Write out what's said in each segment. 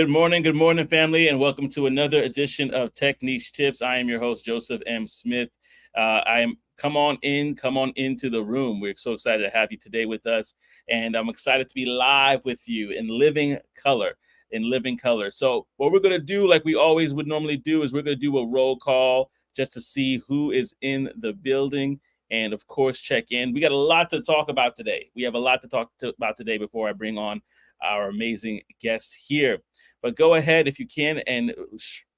Good morning, family, and welcome to another edition of Techniche Tips. I am your host, Joseph M. Smith. Come on into the room. We're so excited to have you today with us, and I'm excited to be live with you in living color. So what we're going to do, like we always would normally do, is we're going to do a roll call just to see who is in the building, and of course, check in. We got a lot to talk about today. About today before I bring on our amazing guests here. But go ahead, if you can, and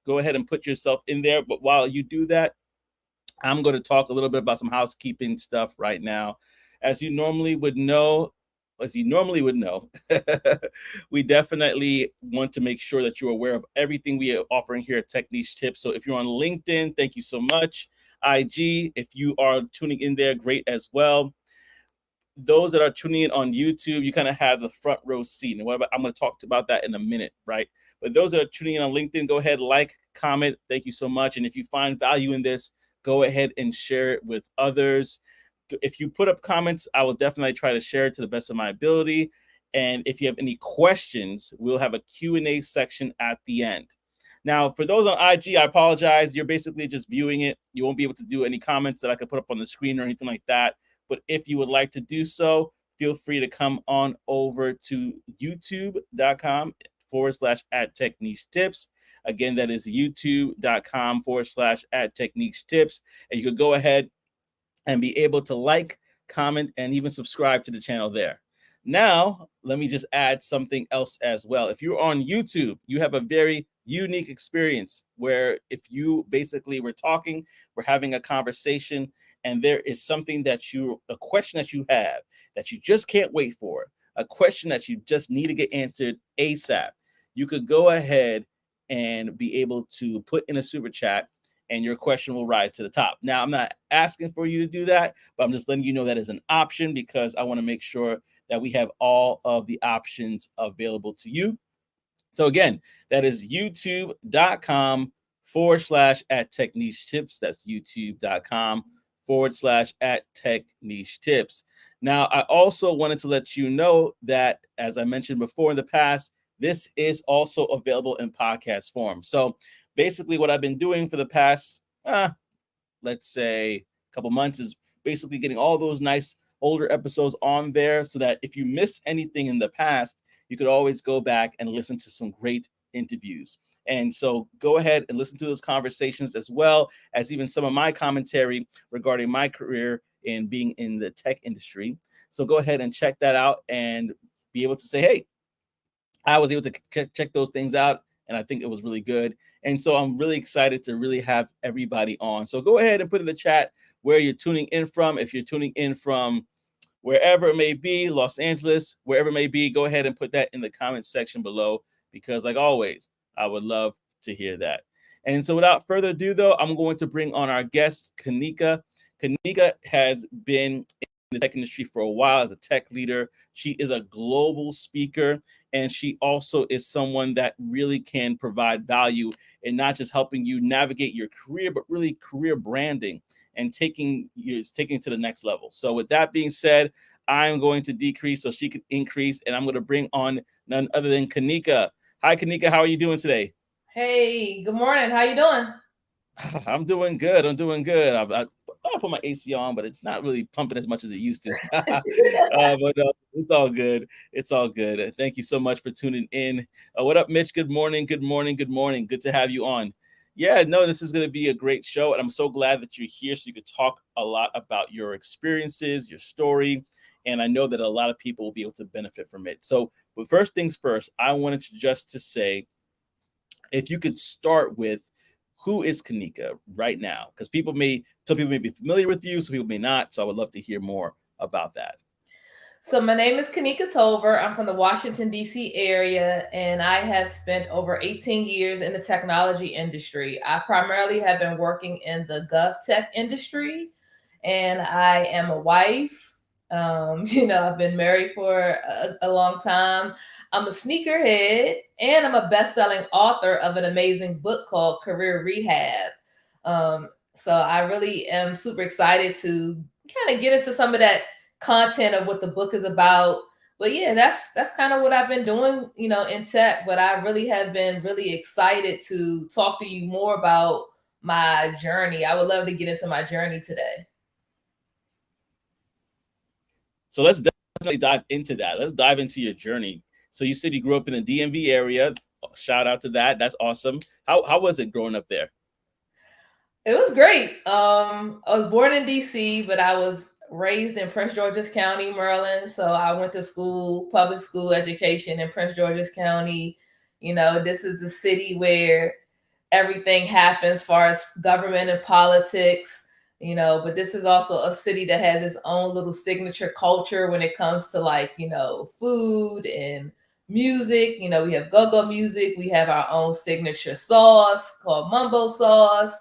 go ahead and put yourself in there. But while you do that, I'm going to talk a little bit about some housekeeping stuff right now. As you normally would know, we definitely want to make sure that you're aware of everything we are offering here at Techniche Tips. So if you're on LinkedIn, thank you so much. IG, if you are tuning in there, great as well. Those that are tuning in on YouTube, you kind of have the front row seat. And I'm going to talk about that in a minute, right? But those that are tuning in on LinkedIn, go ahead, like, comment. Thank you so much. And if you find value in this, go ahead and share it with others. If you put up comments, I will definitely try to share it to the best of my ability. And if you have any questions, we'll have a Q&A section at the end. Now, for those on IG, I apologize. You're basically just viewing it. You won't be able to do any comments that I could put up on the screen or anything like that. But if you would like to do so, feel free to come on over to youtube.com/@technichetips. Again, that is youtube.com/@technichetips. And you could go ahead and be able to like, comment, and even subscribe to the channel there. Now, let me just add something else as well. If you're on YouTube, you have a very unique experience where if you basically we're having a conversation, and there is something a question that you have that you just can't wait for, a question that you just need to get answered ASAP, you could go ahead and be able to put in a super chat and your question will rise to the top. Now, I'm not asking for you to do that, but I'm just letting you know that is an option because I want to make sure that we have all of the options available to you. So again, that is youtube.com/@technichetips. That's youtube.com/@technichetips. Now, I also wanted to let you know that, as I mentioned before in the past, this is also available in podcast form. So basically what I've been doing for the past, let's say a couple months is basically getting all those nice older episodes on there so that if you missed anything in the past, you could always go back and listen to some great interviews. And so go ahead and listen to those conversations as well as even some of my commentary regarding my career in being in the tech industry. So go ahead and check that out and be able to say, hey, I was able to check those things out, and I think it was really good. And so I'm really excited to really have everybody on. So go ahead and put in the chat where you're tuning in from. If you're tuning in from wherever it may be, Los Angeles, wherever it may be, go ahead and put that in the comment section below because, like always, I would love to hear that. And so without further ado, though, I'm going to bring on our guest, Kanika. Kanika has been in the tech industry for a while as a tech leader. She is a global speaker, and she also is someone that really can provide value in not just helping you navigate your career, but really career branding and taking to the next level. So with that being said, I'm going to decrease so she can increase, and I'm going to bring on none other than Kanika. Hi, Kanika. How are you doing today? Hey, good morning. How you doing? I'm doing good. thought I put my AC on, but it's not really pumping as much as it used to. But it's all good. It's all good. Thank you so much for tuning in. What up, Mitch? Good morning. Good morning. Good morning. Good to have you on. Yeah, no, this is going to be a great show. And I'm so glad that you're here so you could talk a lot about your experiences, your story. And I know that a lot of people will be able to benefit from it. So, but first things first, I wanted to just to say, if you could start with who is Kanika right now? Because some people may be familiar with you, some people may not. So I would love to hear more about that. So my name is Kanika Tolver. I'm from the Washington, D.C. area, and I have spent over 18 years in the technology industry. I primarily have been working in the gov tech industry, and I am a wife. I've been married for a long time. I'm a sneakerhead, and I'm a best-selling author of an amazing book called Career Rehab. So I really am super excited to kind of get into some of that content of what the book is about. But yeah, that's kind of what I've been doing, in tech. But I really have been really excited to talk to you more about my journey. I would love to get into my journey today. So let's definitely dive into that. Let's dive into your journey. So you said you grew up in the DMV area. Shout out to that. That's awesome. How was it growing up there? It was great. I was born in DC, but I was raised in Prince George's County, Maryland. So I went to school, public school education in Prince George's County. This is the city where everything happens as far as government and politics. But this is also a city that has its own little signature culture when it comes to food and music. We have go-go music. We have our own signature sauce called mumbo sauce.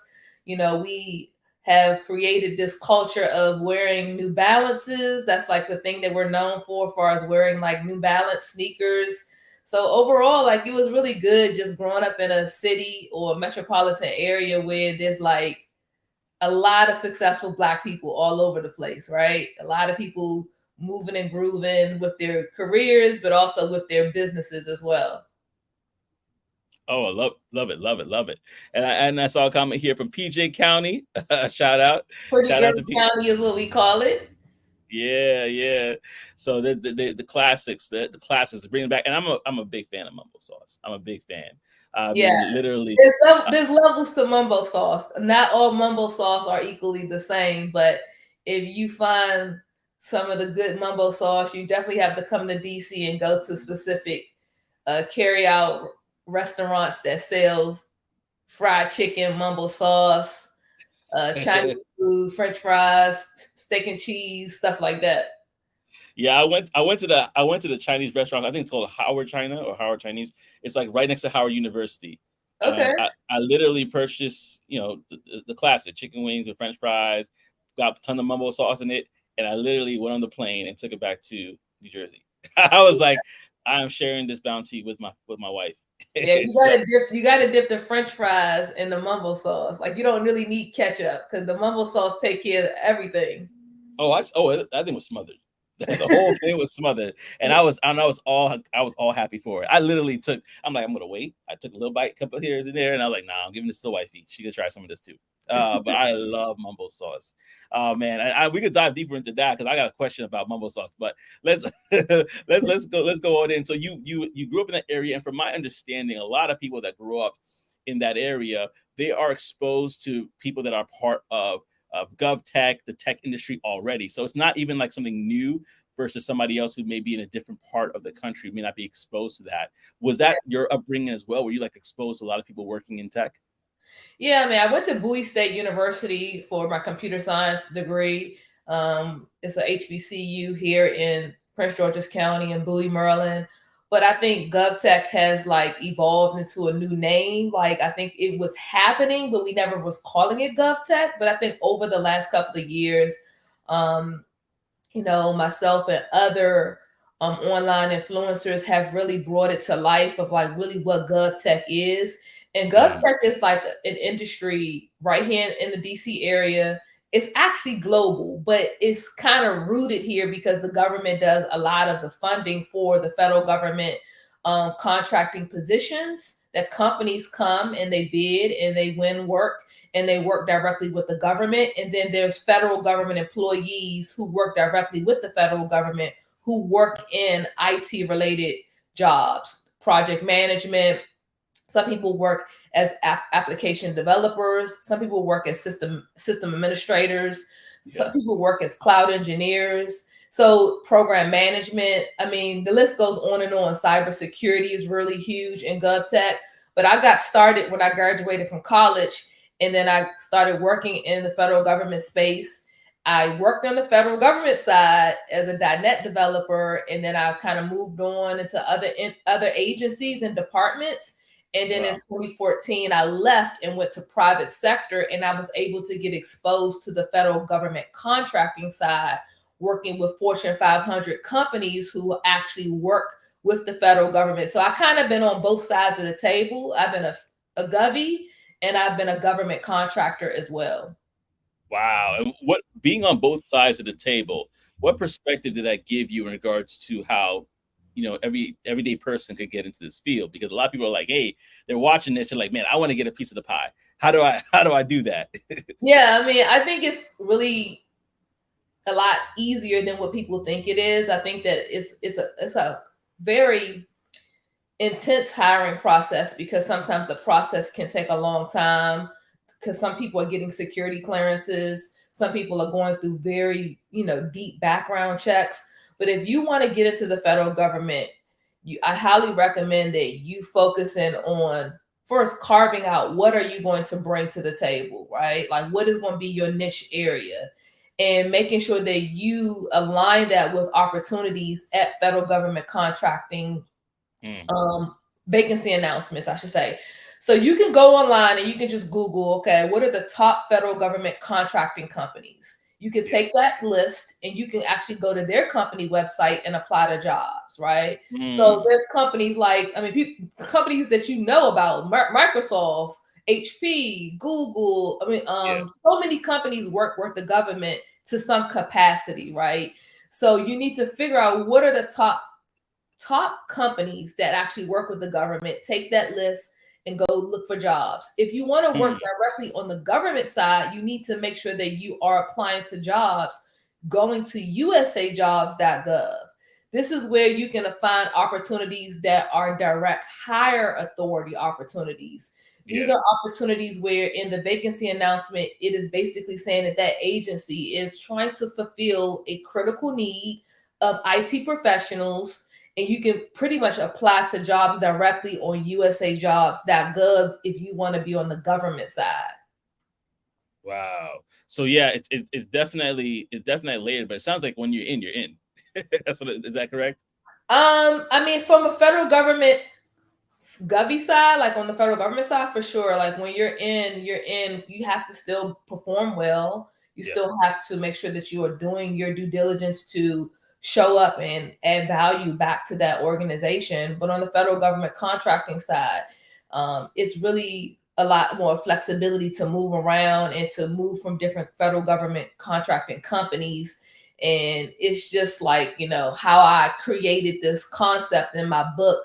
We have created this culture of wearing New Balances. That's like the thing that we're known for, as far as wearing like New Balance sneakers. So overall, like, it was really good just growing up in a city or a metropolitan area where there's like a lot of successful Black people all over the place, right? A lot of people moving and grooving with their careers, but also with their businesses as well. Oh, I love it. And I saw a comment here from PJ County. Shout out, Pretty shout out to Urban P. County is what we call it. Yeah, yeah. So the classics, the classics, bring it back. And I'm a big fan of mumbo sauce. I'm a big fan. I Yeah. mean, literally. uh, There's levels to mumbo sauce. Not all mumbo sauce are equally the same, but if you find some of the good mumbo sauce, you definitely have to come to DC and go to specific carry out restaurants that sell fried chicken, mumbo sauce, Chinese food, French fries, steak and cheese, stuff like that. Yeah, I went to the Chinese restaurant. I think it's called Howard China or Howard Chinese. It's like right next to Howard University. And Okay. I literally purchased, the classic chicken wings with French fries, got a ton of mumbo sauce in it, and I literally went on the plane and took it back to New Jersey. I was like, I am sharing this bounty with my wife. Yeah, you So, gotta dip the French fries in the mumbo sauce. Like, you don't really need ketchup because the mumbo sauce take care of everything. that thing was smothered. The whole thing was smothered, and I was all happy for it. I literally took. I'm like, I'm gonna wait. I took a little bite, couple of hairs in there, and I was like, nah, I'm giving this to wifey. She could try some of this too. But I love mumbo sauce. Oh man, we could dive deeper into that because I got a question about mumbo sauce. But let's let's go on in. So you grew up in that area, and from my understanding, a lot of people that grew up in that area, they are exposed to people that are part of gov tech, the tech industry already. So it's not even like something new versus somebody else who may be in a different part of the country, may not be exposed to that. Was that your upbringing as well? Were you like exposed to a lot of people working in tech? Yeah, I mean, I went to Bowie State University for my computer science degree. It's a HBCU here in Prince George's County in Bowie, Maryland. But I think GovTech has like evolved into a new name. Like, I think it was happening, but we never was calling it GovTech. But I think over the last couple of years, um, myself and other online influencers have really brought it to life of like really what GovTech is. And Mm, GovTech is like an industry right here in the DC area. It's actually global, but it's kind of rooted here because the government does a lot of the funding for the federal government contracting positions. that companies come and they bid and they win work and they work directly with the government. And then there's federal government employees who work directly with the federal government who work in IT related jobs, project management. Some people work as application developers. Some people work as system administrators. Some people work as cloud engineers. So program management. I mean, the list goes on and on. Cybersecurity is really huge in GovTech. But I got started when I graduated from college, and then I started working in the federal government space. I worked on the federal government side as a .NET developer, and then I kind of moved on into other agencies and departments. And then in 2014, I left and went to private sector, and I was able to get exposed to the federal government contracting side, working with Fortune 500 companies who actually work with the federal government. So I kind of been on both sides of the table. I've been a govie, and I've been a government contractor as well. Wow. And what, being on both sides of the table, what perspective did that give you in regards to how, every everyday person could get into this field? Because a lot of people are like, hey, they're watching this and like, man, I want to get a piece of the pie. How do I do that? Yeah, I mean, I think it's really a lot easier than what people think it is. I think that it's a very intense hiring process, because sometimes the process can take a long time, because some people are getting security clearances. Some people are going through very, deep background checks. But if you want to get into the federal government, I highly recommend that you focus in on first carving out what are you going to bring to the table, right? Like, what is going to be your niche area, and making sure that you align that with opportunities at federal government contracting vacancy announcements, I should say. So you can go online and you can just Google, okay, what are the top federal government contracting companies? You can take that list and you can actually go to their company website and apply to jobs, right? So there's companies like, companies that you know about, Microsoft, HP, Google. So many companies work with the government to some capacity, right? So you need to figure out what are the top companies that actually work with the government. Take that list and go look for jobs. If you want to work directly on the government side, you need to make sure that you are applying to jobs, going to usajobs.gov. This is where you can find opportunities that are direct hire authority opportunities. These are opportunities where in the vacancy announcement, it is basically saying that that agency is trying to fulfill a critical need of IT professionals, and you can pretty much apply to jobs directly on usajobs.gov if you want to be on the government side. Wow. So yeah, it's definitely layered, but it sounds like when you're in, you're in. Is that correct? From a federal government govy side, like on the federal government side, for sure. Like when you're in, you have to still perform well. You still have to make sure that you are doing your due diligence to show up and add value back to that organization. But on the federal government contracting side, it's really a lot more flexibility to move around and to move from different federal government contracting companies. And it's just like, how I created this concept in my book,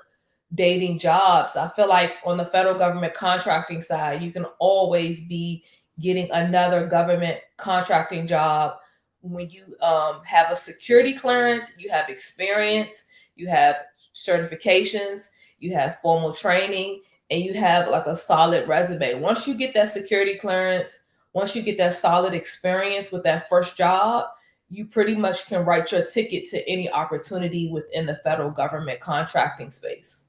Dating Jobs. I feel like on the federal government contracting side, you can always be getting another government contracting job when you have a security clearance, you have experience, you have certifications, you have formal training, and you have like a solid resume. Once you get that security clearance, once you get that solid experience with that first job, you pretty much can write your ticket to any opportunity within the federal government contracting space.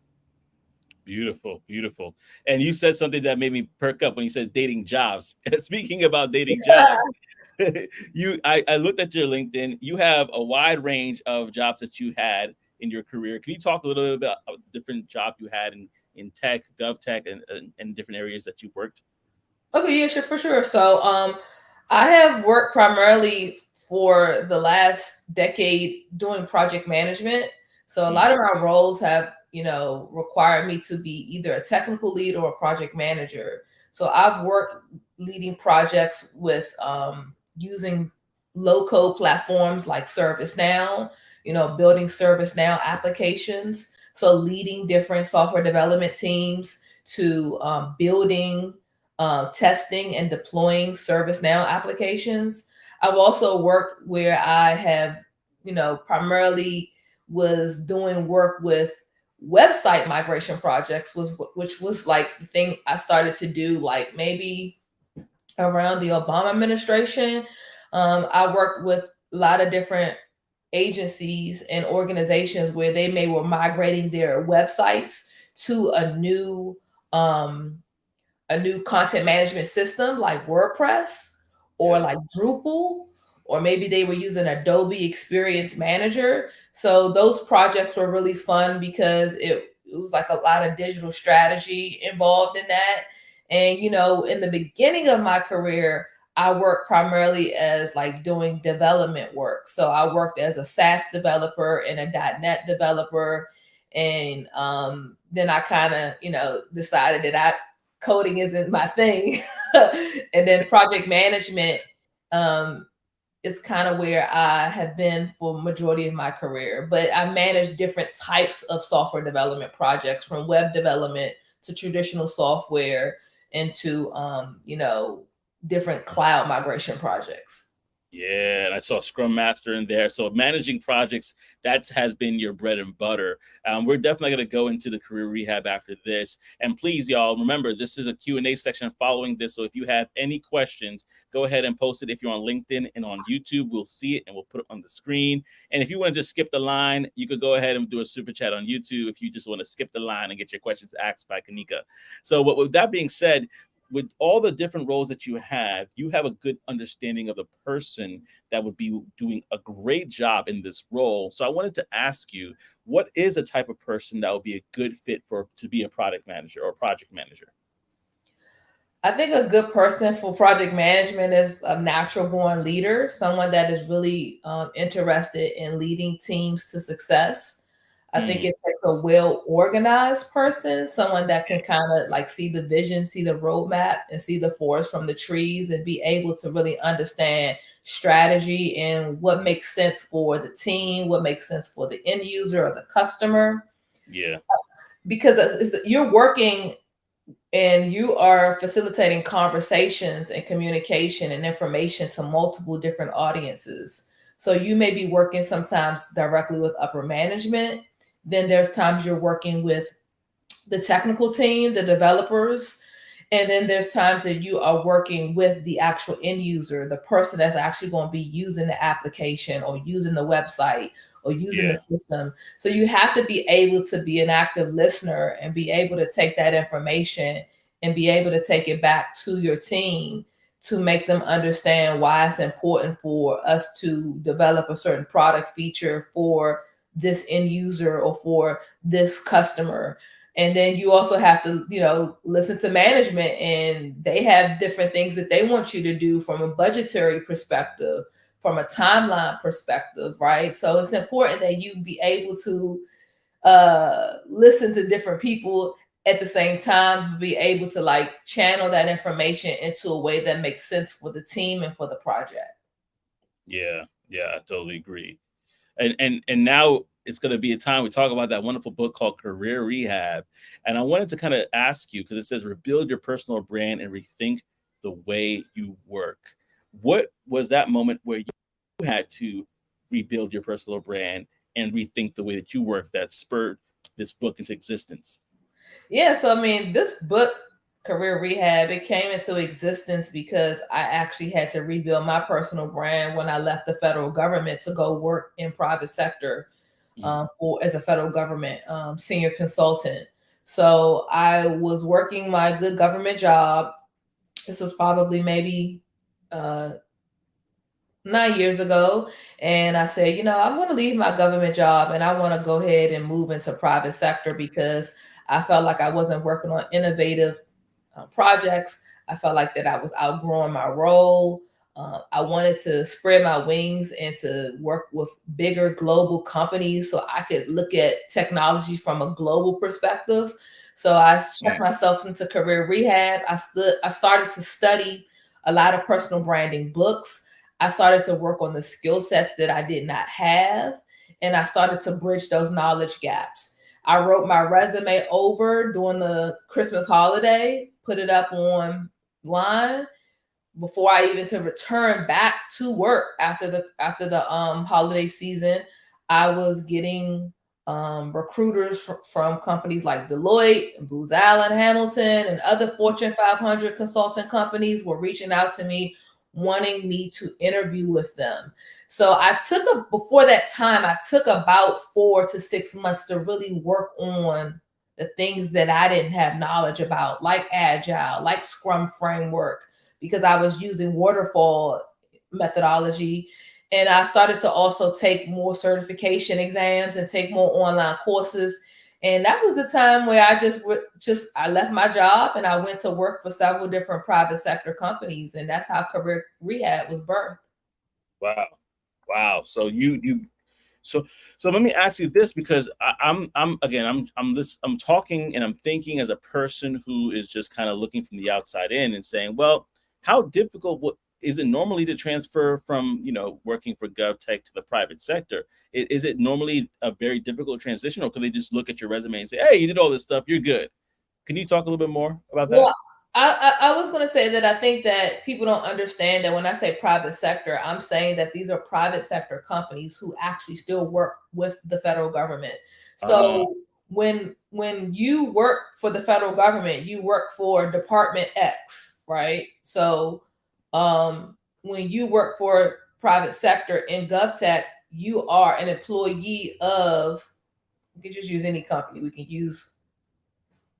Beautiful, beautiful. And you said something that made me perk up when you said dating jobs. Speaking about dating jobs, I looked at your LinkedIn. You have a wide range of jobs that you had in your career. Can you talk a little bit about the different jobs you had in tech, gov tech, and different areas that you worked? Okay, yeah, sure, for sure. So I have worked primarily for the last decade doing project management. So a lot of my roles have, required me to be either a technical lead or a project manager. So I've worked leading projects with using low-code platforms like ServiceNow, building ServiceNow applications. So leading different software development teams to building, testing, and deploying ServiceNow applications. I've also worked where I have, primarily was doing work with website migration projects, which was like the thing I started to do like maybe around the Obama administration. I worked with a lot of different agencies and organizations where they were migrating their websites to um, a new content management system like WordPress or Yeah. like Drupal, or maybe they were using Adobe Experience Manager. So those projects were really fun because it was like a lot of digital strategy involved in that. And, in the beginning of my career, I worked primarily as like doing development work. So I worked as a SaaS developer and a .NET developer. And then I kind of, decided that coding isn't my thing. And then project management is kind of where I have been for majority of my career. But I manage different types of software development projects, from web development to traditional software, into different cloud migration projects. Yeah, and I saw Scrum Master in there. So managing projects, that has been your bread and butter. We're definitely going to go into the career rehab after this. And please, y'all, remember, this is a Q&A section following this. So if you have any questions, go ahead and post it. If you're on LinkedIn and on YouTube, we'll see it and we'll put it on the screen. And if you want to just skip the line, you could go ahead and do a super chat on YouTube if you just want to skip the line and get your questions asked by Kanika. So with that being said, with all the different roles that you have a good understanding of the person that would be doing a great job in this role. So I wanted to ask you, what is a type of person that would be a good fit to be a product manager or project manager? I think a good person for project management is a natural born leader, someone that is really interested in leading teams to success. I think it takes a well organized person, someone that can kind of like see the vision, see the roadmap, and see the forest from the trees, and be able to really understand strategy and what makes sense for the team, what makes sense for the end user or the customer. Yeah. Because you're working and you are facilitating conversations and communication and information to multiple different audiences. So you may be working sometimes directly with upper management. Then there's times you're working with the technical team, the developers. And then there's times that you are working with the actual end user, the person that's actually going to be using the application or using the website or using the system. So you have to be able to be an active listener and be able to take that information and be able to take it back to your team to make them understand why it's important for us to develop a certain product feature for this end user or for this customer. And then you also have to, listen to management, and they have different things that they want you to do from a budgetary perspective, from a timeline perspective, right? So it's important that you be able to listen to different people at the same time, be able to like channel that information into a way that makes sense for the team and for the project. Yeah, I totally agree. And now it's going to be a time we talk about that wonderful book called Career Rehab. And I wanted to kind of ask you, because it says rebuild your personal brand and rethink the way you work. What was that moment where you had to rebuild your personal brand and rethink the way that you work that spurred this book into existence? Yeah, so I mean, this book, Career Rehab, it came into existence because I actually had to rebuild my personal brand when I left the federal government to go work in private sector for as a federal government senior consultant. So I was working my good government job. This was probably maybe 9 years ago. And I said, I want to leave my government job and I want to go ahead and move into private sector because I felt like I wasn't working on innovative projects. I felt like that I was outgrowing my role. I wanted to spread my wings and to work with bigger global companies so I could look at technology from a global perspective. So I checked myself into career rehab. I started to study a lot of personal branding books. I started to work on the skill sets that I did not have, and I started to bridge those knowledge gaps. I wrote my resume over during the Christmas holiday, put it up online before I even could return back to work after the holiday season. I was getting recruiters from companies like Deloitte, Booz Allen Hamilton, and other Fortune 500 consulting companies were reaching out to me, wanting me to interview with them. So before that time, I took about 4 to 6 months to really work on the things that I didn't have knowledge about, like Agile, like Scrum framework, because I was using waterfall methodology. And I started to also take more certification exams and take more online courses. And that was the time where I left my job and I went to work for several different private sector companies. And that's how Career Rehab was birthed. Wow. So so let me ask you this, because I'm talking and I'm thinking as a person who is just kind of looking from the outside in and saying, well, how difficult is it normally to transfer from, working for GovTech to the private sector? Is it normally a very difficult transition, or can they just look at your resume and say, hey, you did all this stuff, you're good? Can you talk a little bit more about that? Well, I was going to say that I think that people don't understand that when I say private sector, I'm saying that these are private sector companies who actually still work with the federal government. So when you work for the federal government, you work for Department X, right? So when you work for private sector in GovTech, you are an employee of, we can just use any company. We can use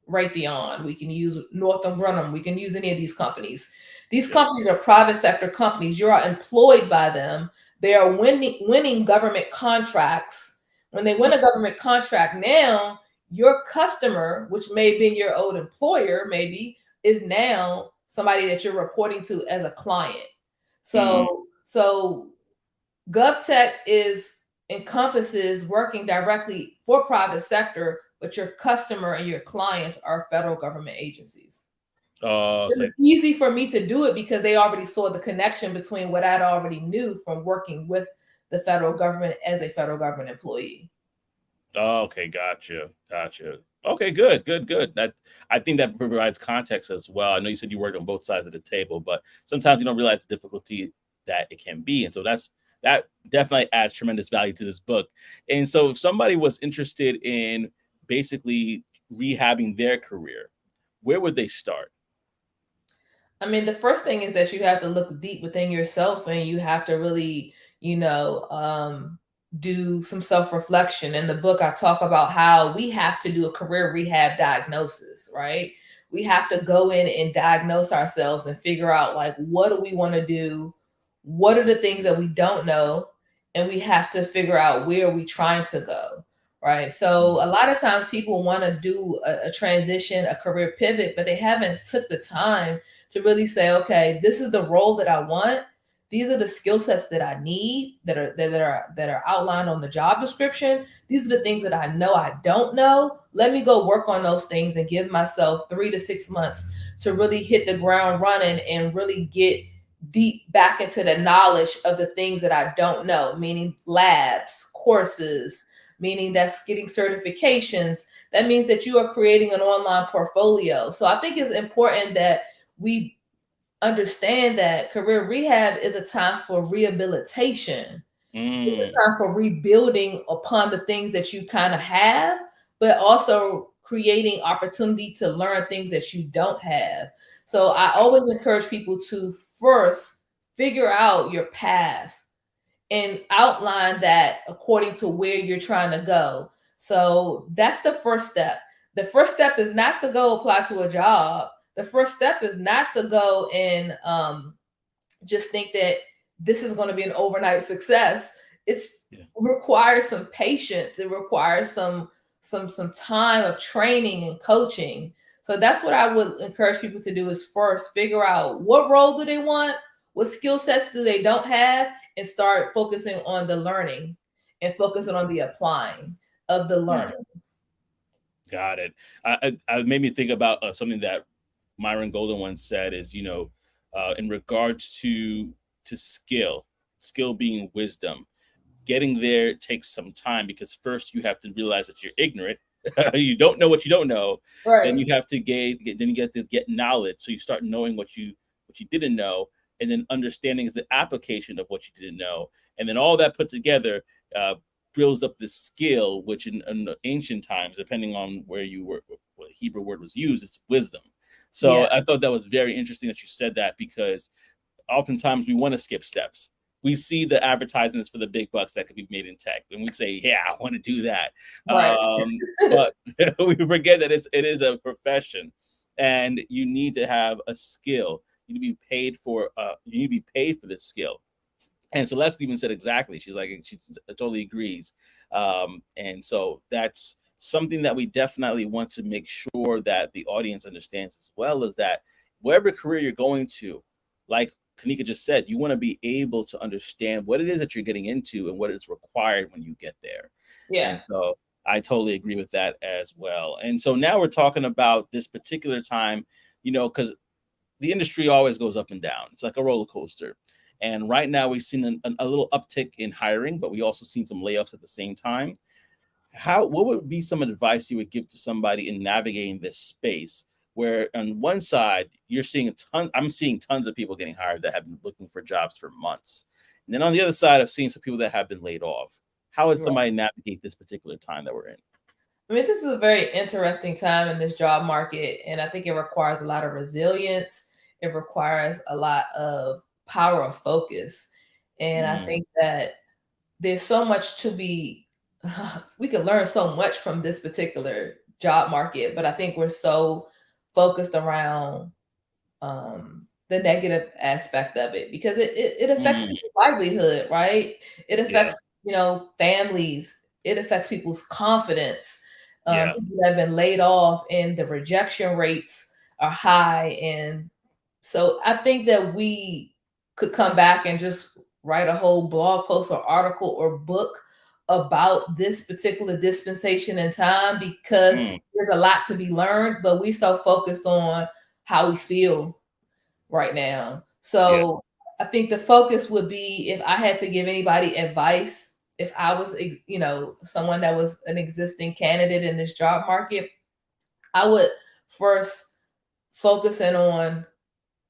Raytheon, we can use Northrop Grumman, we can use any of these companies. These companies are private sector companies. You are employed by them. They are winning government contracts. When they win a government contract, now your customer, which may have been your old employer, maybe, is now somebody that you're reporting to as a client. So GovTech encompasses working directly for private sector, but your customer and your clients are federal government agencies. It's easy for me to do it because they already saw the connection between what I'd already knew from working with the federal government as a federal government employee. Okay, gotcha. Okay, good. I think that provides context as well. I know you said you worked on both sides of the table, but sometimes you don't realize the difficulty that it can be, and so that definitely adds tremendous value to this book. And so, if somebody was interested in basically rehabbing their career, where would they start? I mean, the first thing is that you have to look deep within yourself, and you have to really, do some self-reflection. In the book, I talk about how we have to do a career rehab diagnosis, right? We have to go in and diagnose ourselves and figure out, like, what do we want to do? What are the things that we don't know? And we have to figure out where are we trying to go, right? So a lot of times people want to do a transition, a career pivot, but they haven't took the time to really say, okay, this is the role that I want. These are the skill sets that I need that are outlined on the job description. These are the things that I know I don't know. Let me go work on those things and give myself 3 to 6 months to really hit the ground running and really get deep back into the knowledge of the things that I don't know, meaning labs, courses, meaning that's getting certifications. That means that you are creating an online portfolio. So I think it's important that we understand that career rehab is a time for rehabilitation. It's a time for rebuilding upon the things that you kind of have, but also creating opportunity to learn things that you don't have. So I always encourage people to first figure out your path and outline that according to where you're trying to go. So that's the first step. The first step is not to go apply to a job. The first step is not to go and just think that this is going to be an overnight success. It requires some patience. It requires some time of training and coaching. So that's what I would encourage people to do, is first figure out what role do they want, what skill sets do they don't have, and start focusing on the learning and focusing on the applying of the learning. Got it. I made me think about something that Myron Golden once said is, in regards to skill being wisdom, getting there takes some time, because first you have to realize that you're ignorant, you don't know what you don't know, then Right. you have to then you get to get knowledge. So you start knowing what you didn't know, and then understanding is the application of what you didn't know, and then all that put together uh, builds up this skill, which in the ancient times, depending on where you were, what Hebrew word was used, it's wisdom. So Yeah. I thought that was very interesting that you said that, because oftentimes we want to skip steps. We see the advertisements for the big bucks that could be made in tech, and we say, "Yeah, I want to do that." Right. But we forget that it is a profession, and you need to have a skill. You need to be paid for. You need to be paid for this skill. And Celeste even said exactly. She's like, she totally agrees. And so that's something that we definitely want to make sure that the audience understands, as well as that whatever career you're going to, like Kanika just said, you want to be able to understand what it is that you're getting into and what is required when you get there. Yeah. And so I totally agree with that as well. And so now we're talking about this particular time, because the industry always goes up and down. It's like a roller coaster. And right now we've seen a little uptick in hiring, but we also seen some layoffs at the same time. What would be some advice you would give to somebody in navigating this space, where on one side you're seeing I'm seeing tons of people getting hired that have been looking for jobs for months. And then on the other side, I've seen some people that have been laid off. How would Right. somebody navigate this particular time that we're in? I mean, this is a very interesting time in this job market, and I think it requires a lot of resilience. It requires a lot of power of focus. And I Mm, think that there's so much to be, we can learn so much from this particular job market, but I think we're so focused around the negative aspect of it because it affects mm, people's livelihood, right? It yeah, affects, families. It affects people's confidence. yeah, People have been laid off and the rejection rates are high. And so I think that we could come back and just write a whole blog post or article or book about this particular dispensation in time because mm, there's a lot to be learned, but we so focused on how we feel right now. yeah, So I think the focus would be if I had to give anybody advice, if I was, someone that was an existing candidate in this job market, I would first focus in on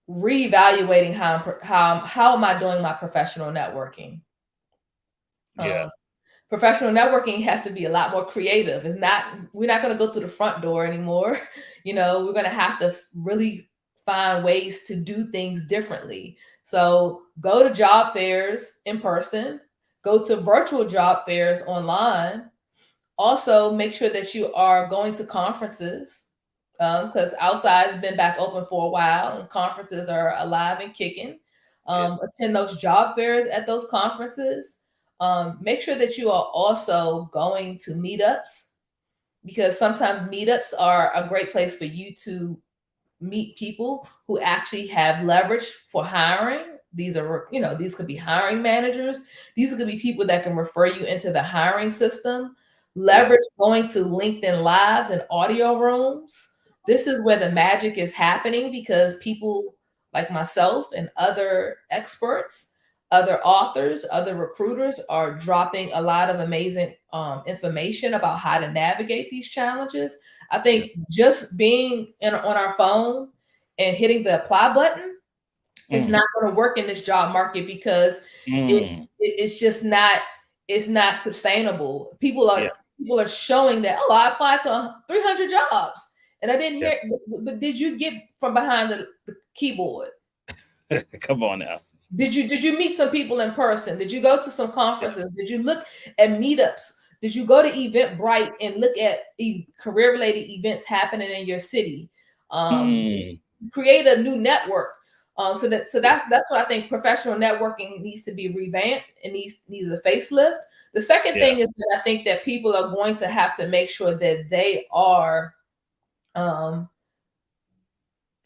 reevaluating how am I doing my professional networking. yeah, Professional networking has to be a lot more creative. We're not going to go through the front door anymore. We're going to have to really find ways to do things differently. So go to job fairs in person, go to virtual job fairs online. Also, make sure that you are going to conferences because outside's been back open for a while and conferences are alive and kicking. yeah, Attend those job fairs at those conferences. Make sure that you are also going to meetups because sometimes meetups are a great place for you to meet people who actually have leverage for hiring. These could be hiring managers. These could be people that can refer you into the hiring system. yeah, Leverage going to LinkedIn Lives and audio rooms. This is where the magic is happening because people like myself and other experts, other authors, other recruiters are dropping a lot of amazing information about how to navigate these challenges. I yeah. think just being on our phone and hitting the apply button is Mm, not going to work in this job market because mm, it's just not sustainable. yeah, People are showing that, oh, I applied to 300 jobs and I didn't yeah. hear. But did you get from behind the keyboard? Come on now. Did you meet some people in person? Did you go to some Yeah. conferences? Did you look at meetups? Did you go to Eventbrite and look at career related events happening in your city? Mm, Create a new network. So yeah, that's what I think professional networking needs to be revamped. It needs a facelift. The second yeah. thing is that I think that people are going to have to make sure that they are um,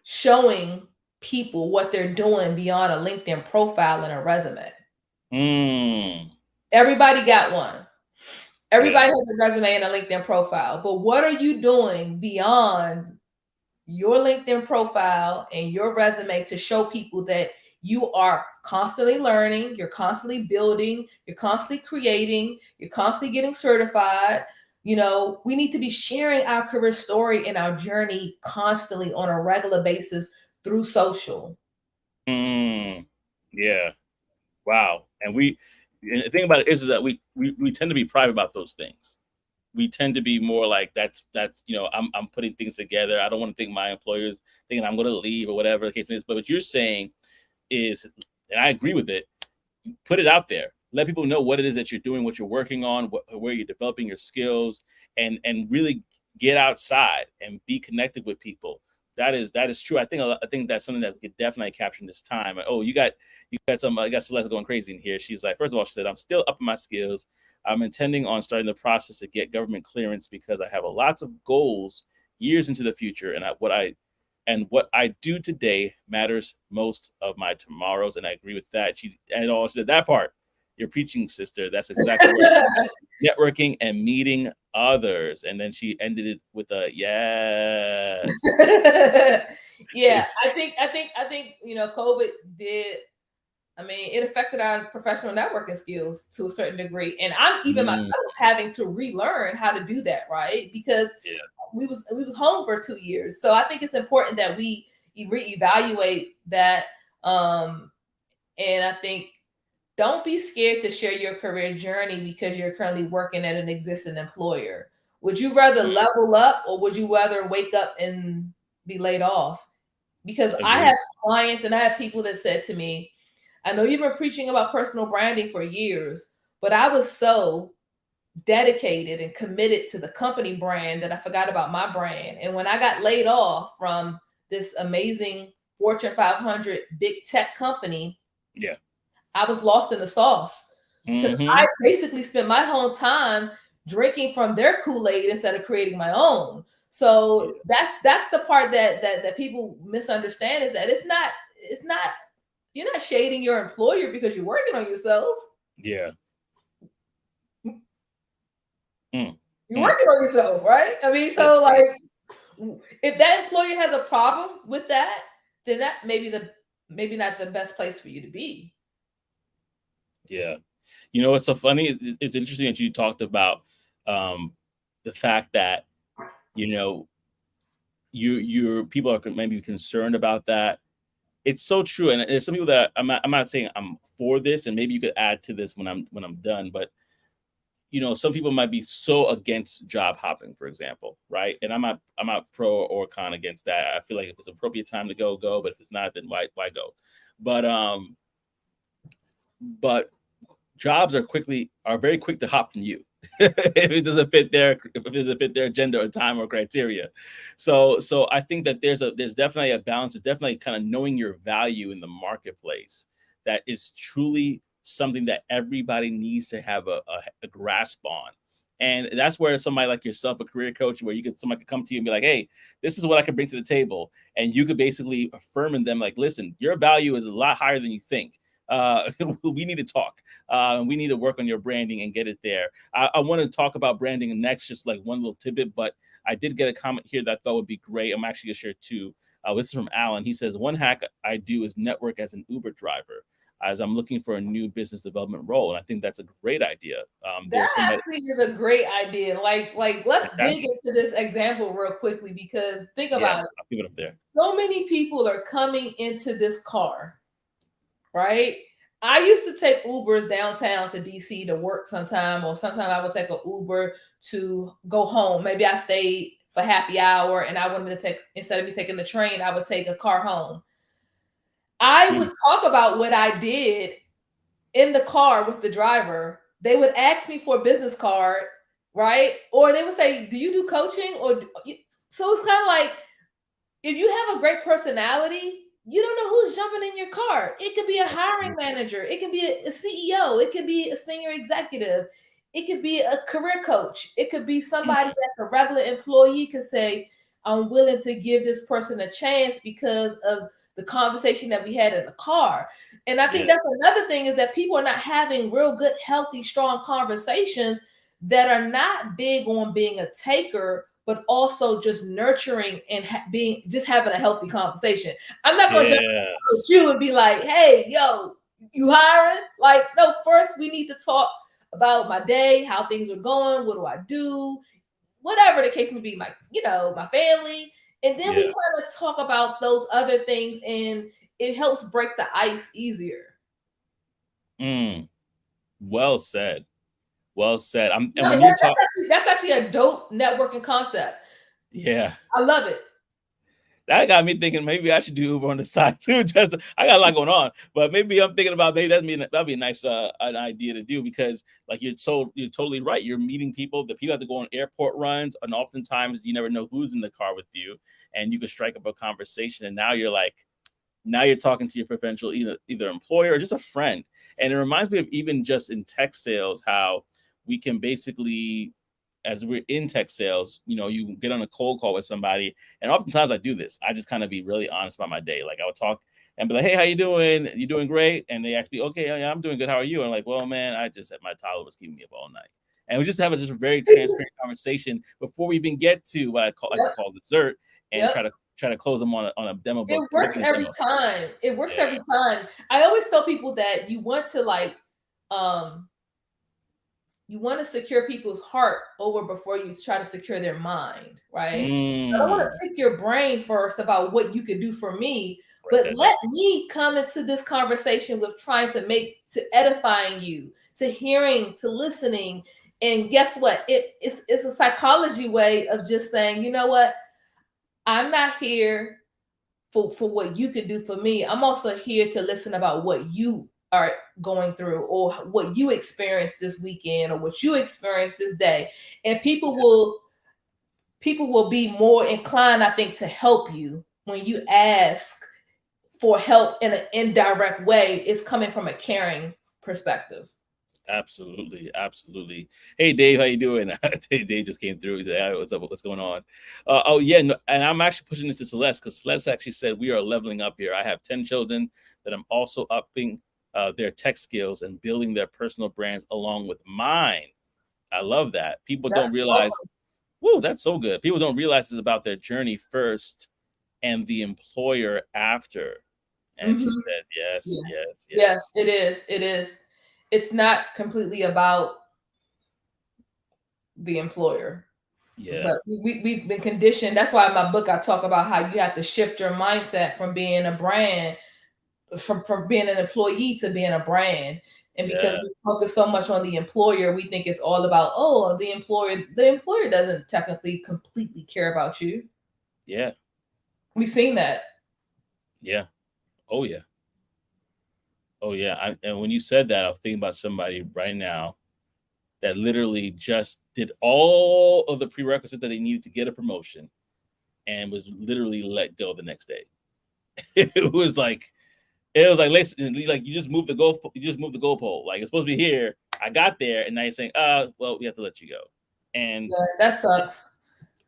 showing people what they're doing beyond a LinkedIn profile and a resume. Mm, Everybody got one. yeah, Everybody has a resume and a LinkedIn profile. But what are you doing beyond your LinkedIn profile and your resume to show people that you are constantly learning, you're constantly building, you're constantly creating, you're constantly getting certified? You know, we need to be sharing our career story and our journey constantly on a regular basis through social. Yeah. Wow. And the thing about it is that we tend to be private about those things. We tend to be more like that's I'm putting things together. I don't want to think my employers thinking I'm going to leave or whatever the case is. But what you're saying is, and I agree with it, put it out there. Let people know what it is that you're doing, what you're working on, where you're developing your skills, and really get outside and be connected with people. That is true. I think that's something that we could definitely capture in this time. Oh, you got Celeste going crazy in here. She's like, first of all, she said, I'm still upping my skills. I'm intending on starting the process to get government clearance because I have a lots of goals years into the future, and what I do today matters most of my tomorrows. And I agree with that. She said that part. You're preaching, sister. That's exactly what networking and meeting others. And then she ended it with a yes. Yeah, I think COVID did. I mean, it affected our professional networking skills to a certain degree, and I'm even myself having to relearn how to do that, right? Because we was home for 2 years, so I think it's important that we reevaluate that. And I think don't be scared to share your career journey because you're currently working at an existing employer. Would you rather level up, or would you rather wake up and be laid off? Because I have clients and I have people that said to me, I know you've been preaching about personal branding for years, but I was so dedicated and committed to the company brand that I forgot about my brand. And when I got laid off from this amazing Fortune 500 big tech company, I was lost in the sauce because I basically spent my whole time drinking from their Kool-Aid instead of creating my own. So that's the part that people misunderstand, is that it's not you're not shading your employer because you're working on yourself. Yeah. You're working on yourself, right? I mean, so like, if that employer has a problem with that, then that maybe not the best place for you to be. Yeah. You know what's so funny? It's interesting that you talked about the fact that your people are maybe concerned about that. It's so true, and there's some people that I'm not saying I'm for this, and maybe you could add to this when I'm done. But some people might be so against job hopping, for example, right? And I'm not pro or con against that. I feel like if it's appropriate time to go, but if it's not, then why go? But jobs are very quick to hop from you if it doesn't fit their agenda or time or criteria. So I think that there's definitely a balance. It's definitely kind of knowing your value in the marketplace. That is truly something that everybody needs to have a grasp on. And that's where somebody like yourself, a career coach, where somebody could come to you and be like, hey, this is what I can bring to the table. And you could basically affirm in them, like, listen, your value is a lot higher than you think. We need to talk. We need to work on your branding and get it there. I want to talk about branding next, just like one little tidbit, but I did get a comment here that I thought would be great. I'm actually going to share two. This is from Alan. He says, one hack I do is network as an Uber driver, as I'm looking for a new business development role. And I think that's a great idea. That actually is a great idea. Like let's dig into this example real quickly, because think about it. I'll keep it up there. So many people are coming into this car, right? I used to take Ubers downtown to DC to work sometime, or sometimes I would take an Uber to go home. Maybe I stayed for happy hour and I wanted to take, instead of me taking the train, I would take a car home. I would talk about what I did in the car with the driver. They would ask me for a business card, right? Or they would say, do you do coaching? So it's kind of like, if you have a great personality, you don't know who's jumping in your car. It could be a hiring manager. It could be a CEO. It could be a senior executive. It could be a career coach. It could be somebody that's a regular employee could say, I'm willing to give this person a chance because of the conversation that we had in the car. And I think that's another thing, is that people are not having real good, healthy, strong conversations that are not big on being a taker, but also just nurturing and having a healthy conversation. I'm not going to jump with you and be like, hey, yo, you hiring? Like, no, first we need to talk about my day, how things are going, what do I do, whatever the case may be, my family. And then we kind of talk about those other things, and it helps break the ice easier. Well said. Well said. And No, when you talk, that's actually a dope networking concept. yeah, I love it. that got me thinking maybe I should do Uber on the side too. Just I got a lot going on, but maybe I'm thinking about maybe that'd be a nice an idea to do, because like you're totally right. You're meeting people. The people have to go on airport runs, and oftentimes you never know who's in the car with you, and you can strike up a conversation. And now you're talking to your potential either employer or just a friend. And it reminds me of even just in tech sales how we can basically, as we're in tech sales, you get on a cold call with somebody, and oftentimes I do this. I just kind of be really honest about my day. Like I would talk and be like, "Hey, how you doing? You doing great?" And they ask me, "Okay, yeah, I'm doing good. How are you?" And I'm like, "Well, man, I just my toddler was keeping me up all night." And we just have a very transparent conversation before we even get to what like to call dessert, and Yep. try to close them on a demo book. It works every time. It works every time. I always tell people that you want to you want to secure people's heart over before you try to secure their mind, right? I don't want to pick your brain first about what you could do for me, but let me come into this conversation with trying to edifying you, to hearing, to listening. And guess what? It's a psychology way of just saying, you know what? I'm not here for what you can do for me. I'm also here to listen about what you are going through, or what you experienced this weekend, or what you experienced this day. And people will be more inclined, I think, to help you when you ask for help in an indirect way. It's coming from a caring perspective. Absolutely. Hey, Dave, how you doing? Dave just came through. He said, "Hey, what's up? What's going on?" Oh yeah, no, and I'm actually pushing this to Celeste, because Celeste actually said we are leveling up here. I have 10 children that I'm also upping their tech skills and building their personal brands along with mine. I love that. People don't That's realize. awesome. Whoa, that's so good. People don't realize it's about their journey first and the employer after. And she says, yes, Yeah. yes, Yes, yes. it is. It is. It's not completely about the employer. Yeah. But we've been conditioned. That's why in my book I talk about how you have to shift your mindset from being a brand, from being an employee to being a brand. And because Yeah. we focus so much on the employer, we think it's all about, oh, the employer. The employer doesn't technically completely care about you. Yeah. We've seen that. Yeah. Oh yeah. Oh yeah. And when you said that, I was thinking about somebody right now that literally just did all of the prerequisites that they needed to get a promotion and was literally let go the next day. it was like listen, like you just moved the goalpole. Like it's supposed to be here. I got there, and now you're saying, well, we have to let you go. And Yeah, that sucks.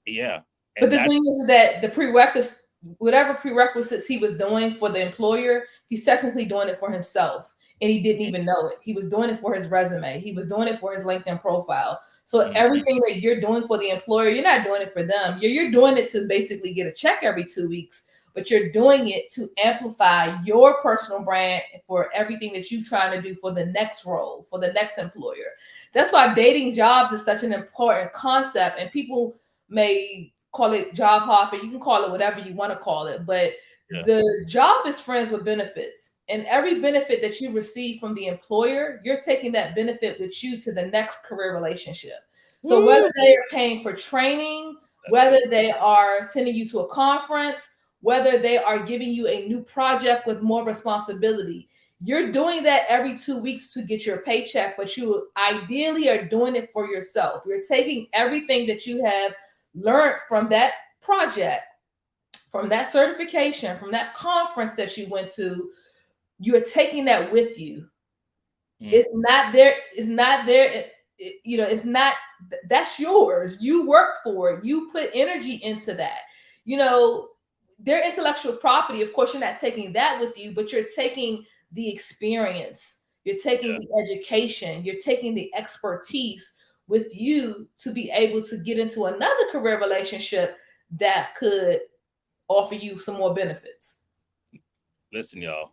yeah, But and the that's thing is that the prerequisites, whatever prerequisites he was doing for the employer, he's technically doing it for himself. And he didn't even know it. He was doing it for his resume. He was doing it for his LinkedIn profile. So everything that you're doing for the employer, you're not doing it for them. You're doing it to basically get a check every 2 weeks, but you're doing it to amplify your personal brand for everything that you're trying to do for the next role, for the next employer. That's why dating jobs is such an important concept. And people may call it job hopping. You can call it whatever you want to call it, but the job is friends with benefits. And every benefit that you receive from the employer, you're taking that benefit with you to the next career relationship. So whether they are paying for training, whether they are sending you to a conference, whether they are giving you a new project with more responsibility, you're doing that every 2 weeks to get your paycheck, but you ideally are doing it for yourself. You're taking everything that you have learned from that project, from that certification, from that conference that you went to. You're taking that with you. It's not there. It's not there. It's not. That's yours. You work for it. You put energy into that. Their intellectual property. Of course, you're not taking that with you, but you're taking the experience. You're taking the education. You're taking the expertise with you to be able to get into another career relationship that could offer you some more benefits. Listen, y'all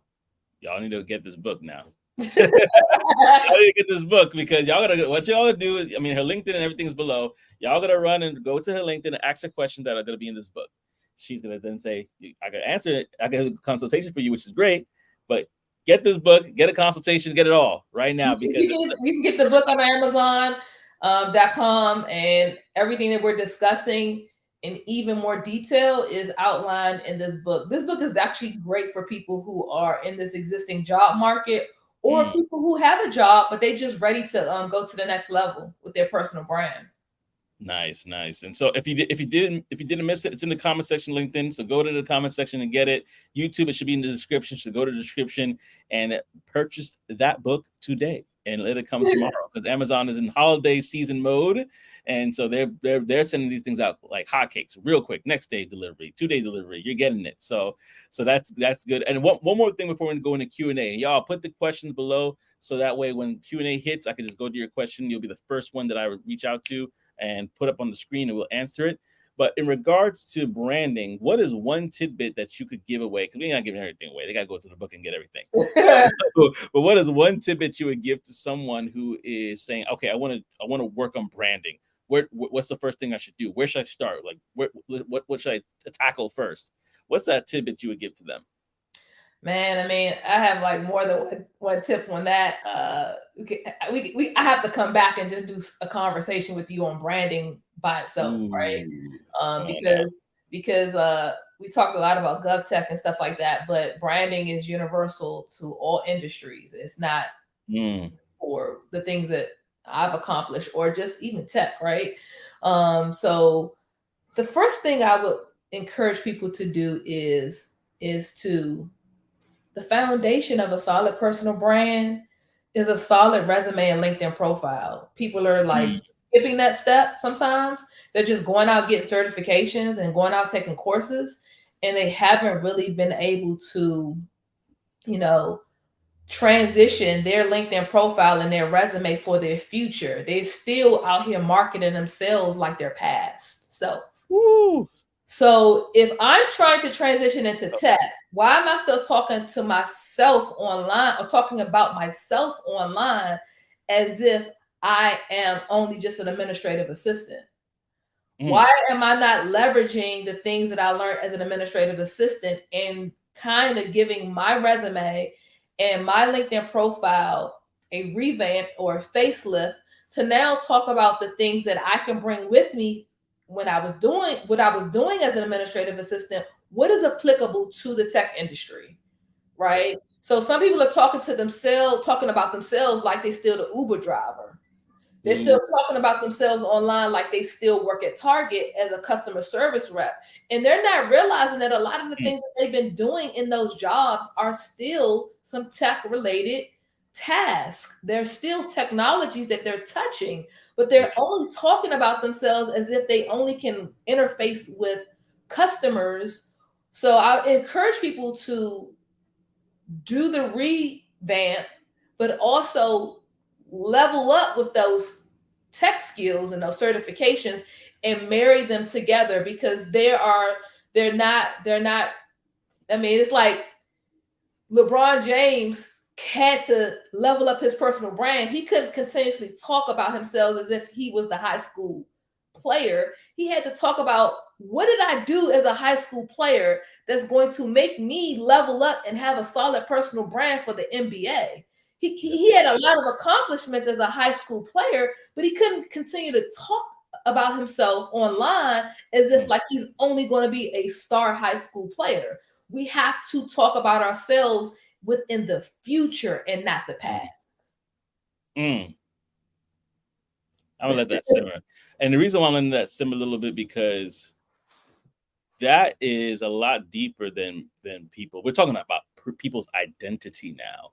need to get this book now. Y'all need to get this book because y'all gotta. What y'all gotta do is, I mean, her LinkedIn and everything's below. Y'all gotta run and go to her LinkedIn and ask her questions that are gonna be in this book. She's gonna then say, "I can answer it. I can have a consultation for you, which is great, but get this book, get a consultation, get it all right now because you can get the book on Amazon.com, and everything that we're discussing in even more detail is outlined in this book. This book is actually great for people who are in this existing job market or people who have a job, but they just ready to go to the next level with their personal brand. Nice. And so if you didn't miss it, it's in the comment section, LinkedIn. So go to the comment section and get it. YouTube, it should be in the description. So go to the description and purchase that book today and let it come tomorrow because Amazon is in holiday season mode, and so they're sending these things out like hotcakes, real quick. Next day delivery, 2-day delivery. You're getting it. So that's good. And one more thing before we go into Q&A, y'all put the questions below so that way when Q&A hits, I can just go to your question. You'll be the first one that I would reach out to and put up on the screen and we'll answer it. But in regards to branding, what is one tidbit that you could give away? Because we're not giving everything away. They got to go to the book and get everything. But what is one tidbit you would give to someone who is saying, okay, I want to work on branding? What's the first thing I should do? Where should I start? Like, what should I tackle first? What's that tidbit you would give to them? Man, I mean, I have like more than one tip on that. I have to come back and just do a conversation with you on branding by itself, right? Because we talked a lot about GovTech and stuff like that, but branding is universal to all industries. It's not for the things that I've accomplished or just even tech, right? So the first thing I would encourage people to do is to the foundation of a solid personal brand is a solid resume and LinkedIn profile. People are like skipping that step sometimes. They're just going out getting certifications and going out taking courses, and they haven't really been able to, transition their LinkedIn profile and their resume for their future. They're still out here marketing themselves like their past self. So if I'm trying to transition into tech, why am I still talking to myself online or talking about myself online as if I am only just an administrative assistant? Why am I not leveraging the things that I learned as an administrative assistant and kind of giving my resume and my LinkedIn profile a revamp or a facelift to now talk about the things that I can bring with me when I was doing what I was doing as an administrative assistant? What is applicable to the tech industry, right? So some people are talking about themselves like they still the Uber driver. They're still talking about themselves online like they still work at Target as a customer service rep. And they're not realizing that a lot of the things that they've been doing in those jobs are still some tech-related tasks. They're still technologies that they're touching, but they're only talking about themselves as if they only can interface with customers. So I encourage people to do the revamp, but also level up with those tech skills and those certifications and marry them together because they're not, I mean, it's like LeBron James had to level up his personal brand. He couldn't continuously talk about himself as if he was the high school player. He had to talk about what did I do as a high school player that's going to make me level up and have a solid personal brand for the NBA. He had a lot of accomplishments as a high school player, but he couldn't continue to talk about himself online as if like he's only going to be a star high school player. We have to talk about ourselves within the future and not the past. I'm gonna let that simmer. And the reason why I'm letting that simmer a little bit because that is a lot deeper than people. We're talking about people's identity now,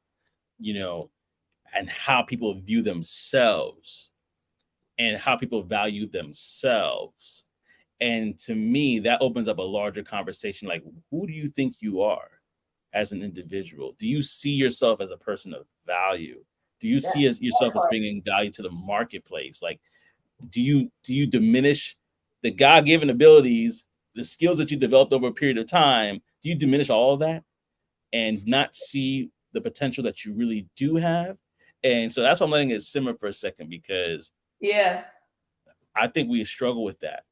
and how people view themselves and how people value themselves. And to me, that opens up a larger conversation. Like, who do you think you are as an individual? Do you see yourself as a person of value? Do you see yourself as bringing value to the marketplace? Like, do you diminish the God-given abilities, the skills that you developed over a period of time? Do you diminish all of that and not see the potential that you really do have. And so that's why I'm letting it simmer for a second, because I think we struggle with that.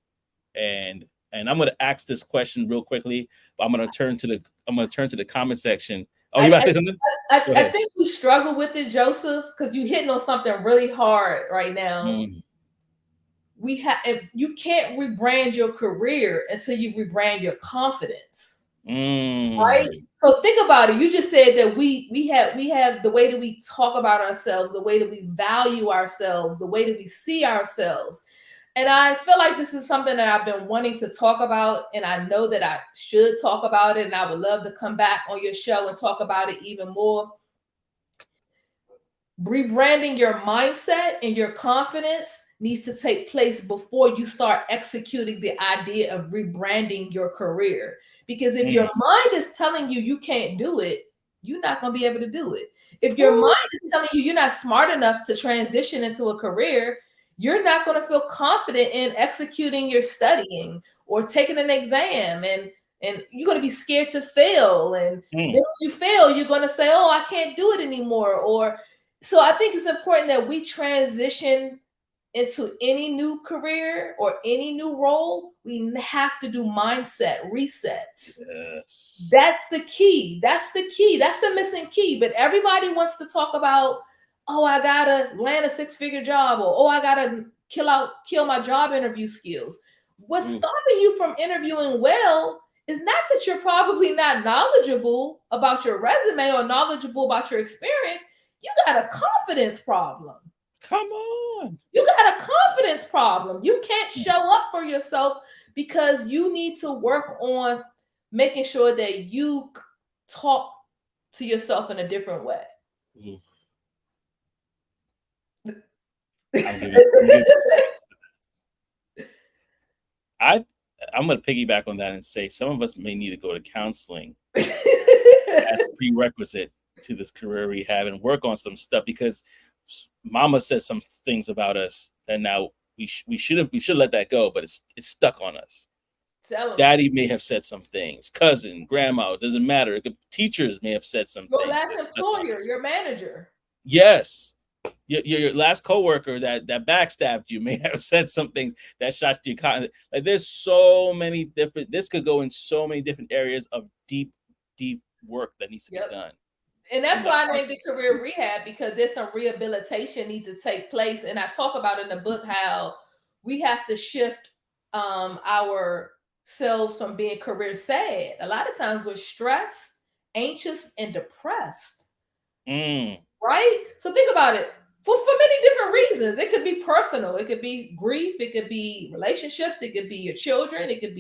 And I'm going to ask this question real quickly, but I'm going to turn to the comment section. Oh, you about to say something? I think we struggle with it, Joseph, because you're hitting on something really hard right now. You can't rebrand your career until you rebrand your confidence. Right? So think about it. You just said that we have the way that we talk about ourselves, the way that we value ourselves, the way that we see ourselves. And I feel like this is something that I've been wanting to talk about, and I know that I should talk about it, and I would love to come back on your show and talk about it even more. Rebranding your mindset and your confidence needs to take place before you start executing the idea of rebranding your career. Because if your mind is telling you you can't do it, you're not going to be able to do it. If your mind is telling you you're not smart enough to transition into a career, you're not going to feel confident in executing your studying or taking an exam, and you're going to be scared to fail. And then when you fail, you're going to say, oh, I can't do it anymore. So I think it's important that we transition into any new career or any new role. We have to do mindset resets. Yes. That's the key. That's the missing key. But everybody wants to talk about, oh, I gotta land a 6-figure job, or oh, I gotta kill my job interview skills. What's stopping you from interviewing well is not that you're probably not knowledgeable about your resume or knowledgeable about your experience. You got a confidence problem. Come on. You got a confidence problem. You can't show up for yourself because you need to work on making sure that you talk to yourself in a different way. I'm going to piggyback on that and say some of us may need to go to counseling as a prerequisite to this career rehab and work on some stuff, because Mama said some things about us that now we should let that go, but it's stuck on us. Daddy may have said some things, cousin, grandma, it doesn't matter. Teachers may have said some things. Your last employer, your manager. Yes. Your last coworker that backstabbed you may have said some things that shot you. Like, there's so many different. This could go in so many different areas of deep work that needs to be done. And that's why I named it career rehab, because there's some rehabilitation needs to take place. And I talk about in the book how we have to shift ourselves from being career sad. A lot of times we're stressed, anxious, and depressed. Right? So think about it. For many different reasons. It could be personal. It could be grief. It could be relationships. It could be your children. It could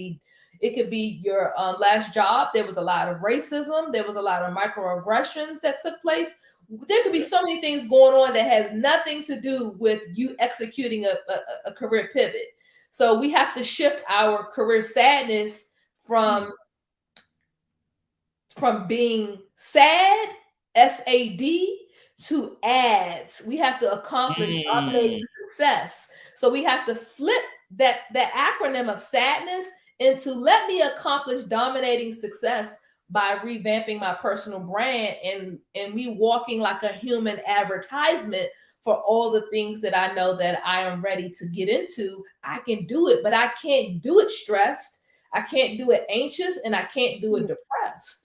be your last job. There was a lot of racism. There was a lot of microaggressions that took place. There could be so many things going on that has nothing to do with you executing a career pivot. So we have to shift our career sadness from being sad, SAD, to ads. We have to accomplish dominating success. So we have to flip that acronym of sadness into let me accomplish dominating success by revamping my personal brand and me walking like a human advertisement for all the things that I know that I am ready to get into. I can do it, but I can't do it stressed. I can't do it anxious, and I can't do it depressed.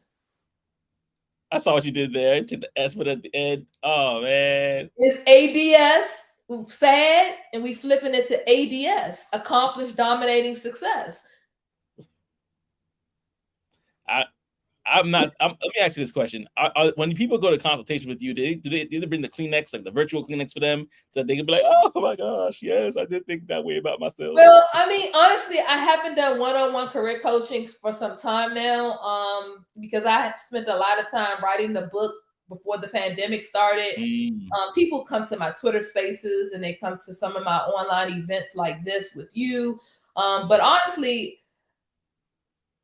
I saw what you did there. To the S, but at the end, oh man, it's ADS, sad, and we flipping it to ADS, accomplished dominating success. Let me ask you this question: when people go to consultation with you, do they bring the Kleenex, like the virtual Kleenex for them, so they can be like, "Oh my gosh, yes, I did think that way about myself"? Well, I mean, honestly, I haven't done one-on-one career coaching for some time now, because I have spent a lot of time writing the book before the pandemic started. People come to my Twitter spaces and they come to some of my online events like this with you, but honestly,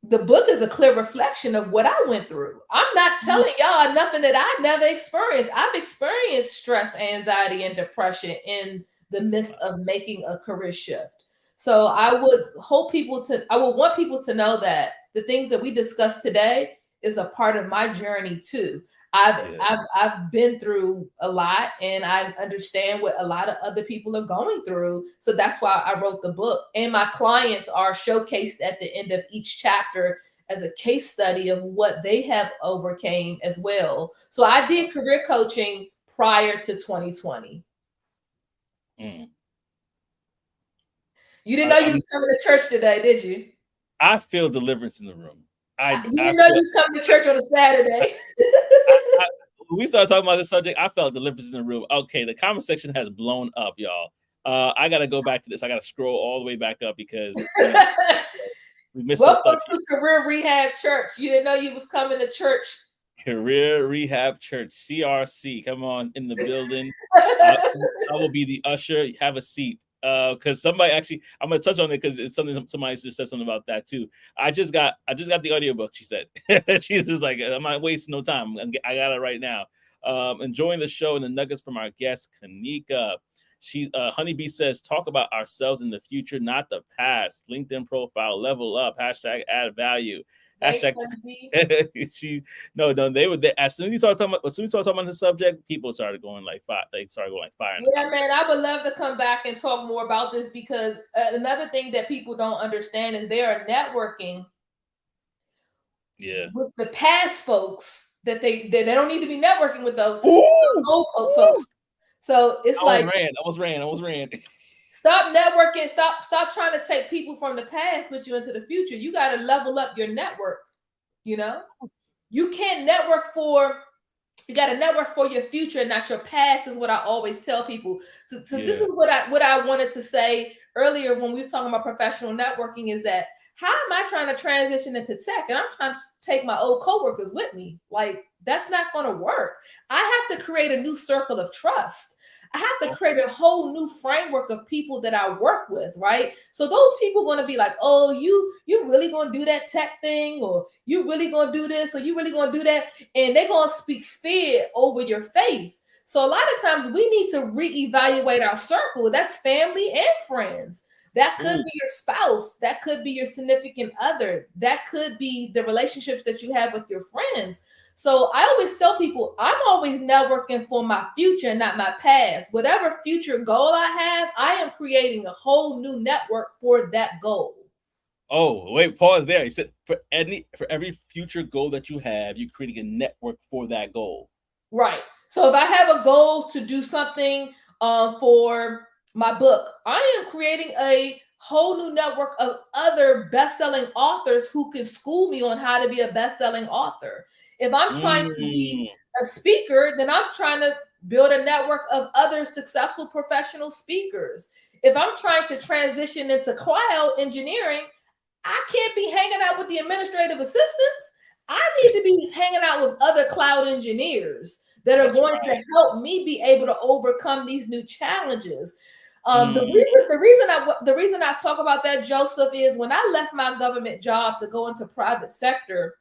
the book is a clear reflection of what I went through. I'm not telling y'all nothing that I never experienced. I've experienced stress, anxiety, and depression in the midst of making a career shift. So I would want people to know that the things that we discussed today is a part of my journey too. I've been through a lot, and I understand what a lot of other people are going through. So that's why I wrote the book. And my clients are showcased at the end of each chapter as a case study of what they have overcame as well. So I did career coaching prior to 2020. Mm. You didn't know you was coming to church today, did you? I feel deliverance in the room. You didn't know you was coming to church on a Saturday. We started talking about this subject. I felt deliverance in the room. Okay, the comment section has blown up, y'all. I got to go back to this. I got to scroll all the way back up because we missed some stuff. Welcome to Career Rehab Church. You didn't know you was coming to church. Career Rehab Church, CRC. Come on in the building. I will be the usher. Have a seat. Because somebody actually, I'm gonna touch on it because it's something somebody just said something about that too. I just got the audiobook. She said she's just like, I'm not wasting no time. I got it right now. Enjoying the show and the nuggets from our guest Kanika. She Honeybee says, talk about ourselves in the future, not the past. LinkedIn profile, level up, hashtag add value. Hashtag they were there. As soon as we started talking about the subject, people started going like fire. They started going like fire. Yeah, man, I would love to come back and talk more about this because another thing that people don't understand is they are networking with the past folks that they don't need to be networking with those old folks. So it's I almost ran. Stop networking. Stop trying to take people from the past with you into the future. You got to level up your network. You know, you can't network for. You got to network for your future, not your past. Is what I always tell people. So this is what I wanted to say earlier when we was talking about professional networking. Is that how am I trying to transition into tech, and I'm trying to take my old coworkers with me? Like that's not going to work. I have to create a new circle of trust. I have to create a whole new framework of people that I work with, right? So those people are going to be like, oh, you really going to do that tech thing, or you really going to do this, or you really going to do that, and they're going to speak fear over your faith. So a lot of times we need to reevaluate our circle. That's family and friends. That could be your spouse. That could be your significant other. That could be the relationships that you have with your friends. So I always tell people, I'm always networking for my future, not my past. Whatever future goal I have, I am creating a whole new network for that goal. Oh, wait, pause there. You said for every future goal that you have, you're creating a network for that goal. Right. So if I have a goal to do something for my book, I am creating a whole new network of other best-selling authors who can school me on how to be a best-selling author. If I'm trying to be a speaker, then I'm trying to build a network of other successful professional speakers. If I'm trying to transition into cloud engineering, I can't be hanging out with the administrative assistants. I need to be hanging out with other cloud engineers that are going to help me be able to overcome these new challenges. The reason I talk about that, Joseph, is when I left my government job to go into private sector,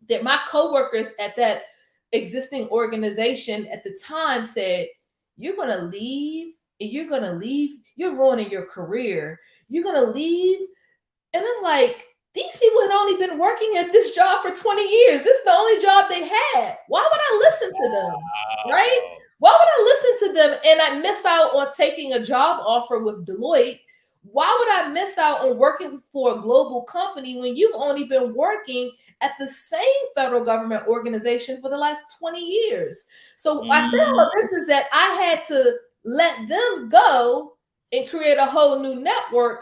that my coworkers at that existing organization at the time said, you're going to leave, and you're going to leave, you're ruining your career. You're going to leave. And I'm like, these people had only been working at this job for 20 years. This is the only job they had. Why would I listen to them? Right? Why would I listen to them and I miss out on taking a job offer with Deloitte? Why would I miss out on working for a global company when you've only been working at the same federal government organization for the last 20 years? So I said all of this is that I had to let them go and create a whole new network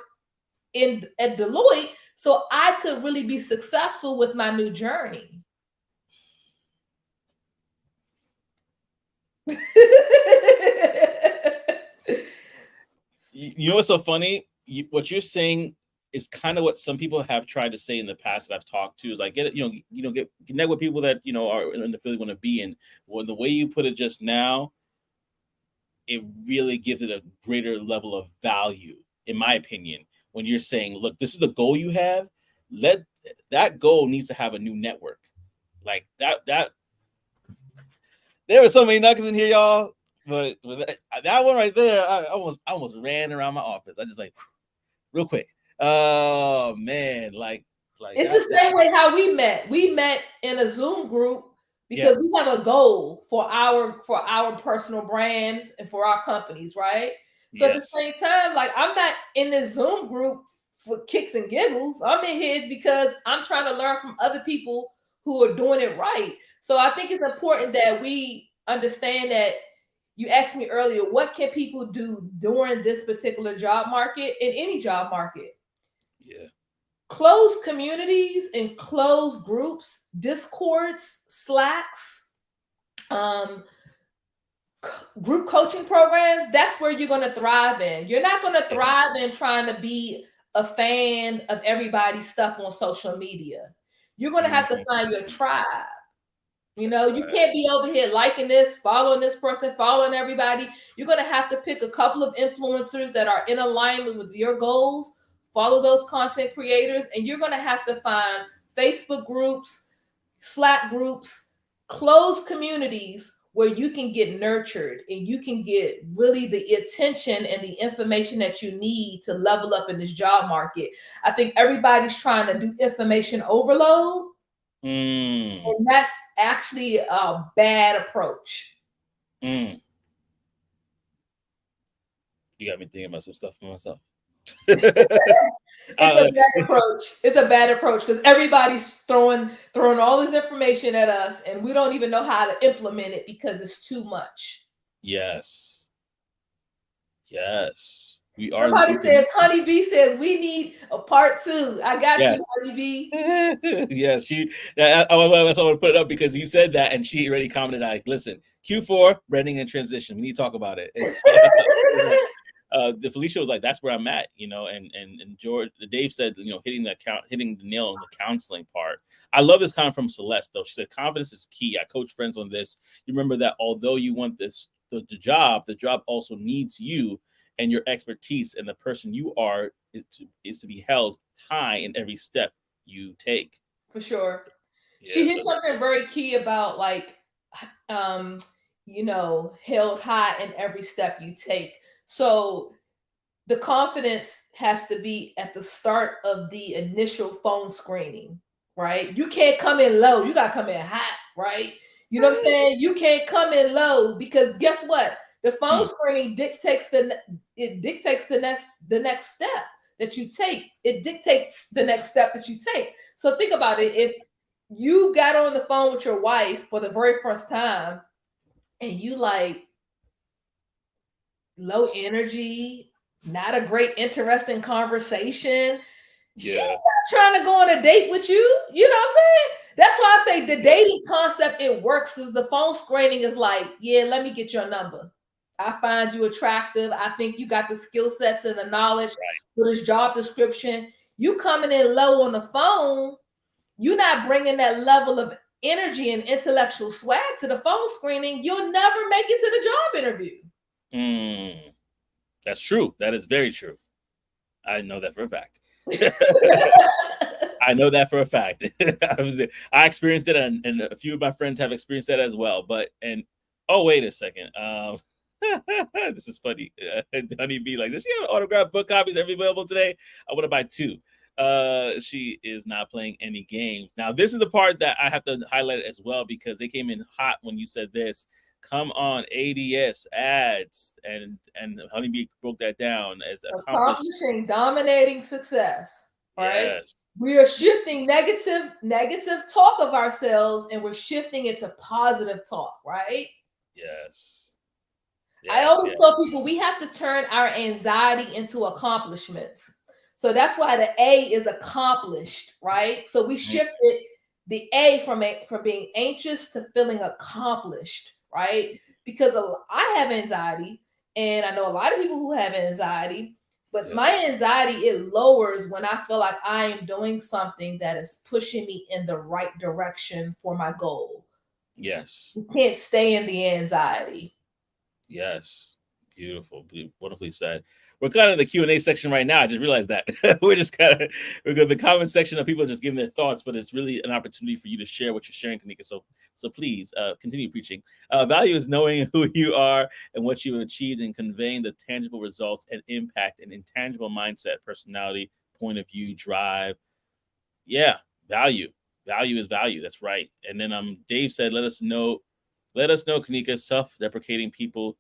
at Deloitte so I could really be successful with my new journey. You know what's so funny? What you're saying is kind of what some people have tried to say in the past that I've talked to. Is like get connect with people that are in the field want to be in. Well, the way you put it just now, it really gives it a greater level of value, in my opinion. When you're saying, look, this is the goal you have, that goal needs to have a new network. Like that there were so many nuggets in here, y'all. But that one right there, I almost ran around my office. I just like real quick. Oh man, like it's the same way how we met. We met in a Zoom group because we have a goal for our personal brands and for our companies, right? So at the same time, like, I'm not in this Zoom group for kicks and giggles. I'm in here because I'm trying to learn from other people who are doing it right. So I think it's important that we understand that. You asked me earlier, what can people do during this particular job market, in any job market? Yeah. Closed communities and closed groups, Discords, Slacks, group coaching programs, that's where you're going to thrive in. You're not going to thrive in trying to be a fan of everybody's stuff on social media. You're going to have to find your tribe. You know, you can't be over here liking this, following this person, following everybody. You're going to have to pick a couple of influencers that are in alignment with your goals, follow those content creators, and you're going to have to find Facebook groups, Slack groups, closed communities where you can get nurtured and you can get really the attention and the information that you need to level up in this job market. I think everybody's trying to do information overload. And that's actually a bad approach. You got me thinking about some stuff for myself. It's a bad approach. It's a bad approach because everybody's throwing all this information at us, and we don't even know how to implement it because it's too much. Yes. We are. Somebody says, Honeybee says, we need a part 2. I got you, Honeybee. Yes, I want to put it up because you said that, and she already commented, like, listen, Q4, branding and transition. We need to talk about it. The Felicia was like, that's where I'm at, you know, and George, Dave said, you know, hitting the nail on the counseling part. I love this comment from Celeste, though. She said, confidence is key. I coach friends on this. You remember that although you want the job also needs you and your expertise, and the person you are is to be held high in every step you take. For sure. Yeah, she hit something very key about, like, you know, held high in every step you take. So the confidence has to be at the start of the initial phone screening, right? You can't come in low. You got to come in hot, right? You know what I'm saying? You can't come in low because guess what? The phone screening dictates the next step that you take. It dictates the next step that you take. So think about it. If you got on the phone with your wife for the very first time and you like low energy, not a great, interesting conversation, she's not trying to go on a date with you. You know what I'm saying? That's why I say the dating concept, it works, because the phone screening is like, yeah, let me get your number. I find you attractive. I think you got the skill sets and the knowledge for this job description. You coming in low on the phone, you're not bringing that level of energy and intellectual swag to the phone screening. You'll never make it to the job interview. That's true. That is very true. I know that for a fact. I know that for a fact. I experienced it, and a few of my friends have experienced that as well. Oh, wait a second. This is funny. Honeybee, like, does she have autographed book copies available today? I want to buy 2. She is not playing any games. Now, this is the part that I have to highlight as well, because they came in hot when you said this. Come on, ADS ads, and Honeybee broke that down as accomplishing dominating success. Right? Yes. We are shifting negative talk of ourselves, and we're shifting it to positive talk. Right? Yes. I always tell people we have to turn our anxiety into accomplishments. So that's why the A is accomplished, right? So we shifted the A from being anxious to feeling accomplished, right? Because I have anxiety, and I know a lot of people who have anxiety, but my anxiety, it lowers when I feel like I am doing something that is pushing me in the right direction for my goal. Yes. You can't stay in the anxiety. Yes. Beautiful. Wonderfully said. We're kind of in the Q&A section right now. I just realized that. We're in the comment section of people just giving their thoughts, but it's really an opportunity for you to share what you're sharing, Kanika. So please continue preaching. Value is knowing who you are and what you've achieved, and conveying the tangible results and impact and intangible mindset, personality, point of view, drive. Yeah, value. Value is value. That's right. And then Dave said, let us know, Kanika, self-deprecating people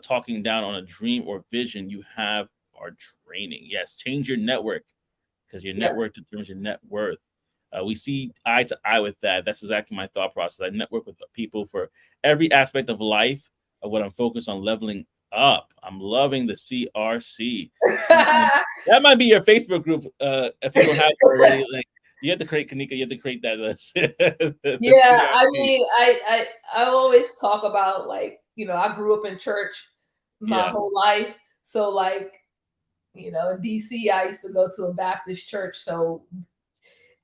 talking down on a dream or vision you have are draining. Yes, change your network, because your Yeah. network determines your net worth. We see eye to eye with that. That's exactly my thought process. I network with people for every aspect of life of what I'm focused on leveling up. I'm loving the CRC. That might be your Facebook group if you don't have it already. Like, you have to create, Kanika. You have to create that. The Yeah, I CRC. mean, I always talk about, like, I grew up in church my Yeah. whole life. So, like, in DC, I used to go to a Baptist church. So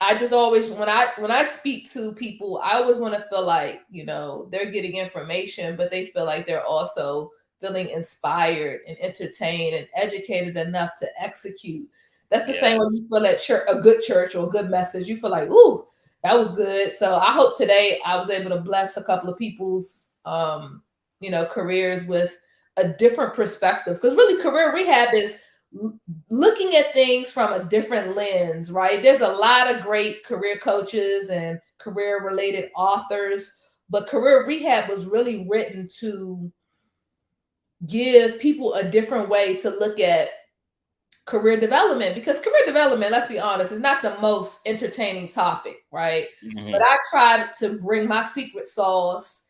I just always, when I speak to people, I always want to feel like, they're getting information, but they feel like they're also feeling inspired and entertained and educated enough to execute. That's the same Yes. when you feel at church, a good church or a good message. You feel like, ooh, that was good. So I hope today I was able to bless a couple of people's, careers with a different perspective. Because really, career rehab is looking at things from a different lens, right? There's a lot of great career coaches and career related authors, but career rehab was really written to give people a different way to look at career development, because career development, let's be honest, is not the most entertaining topic, right? But Mm-hmm. I tried to bring my secret sauce,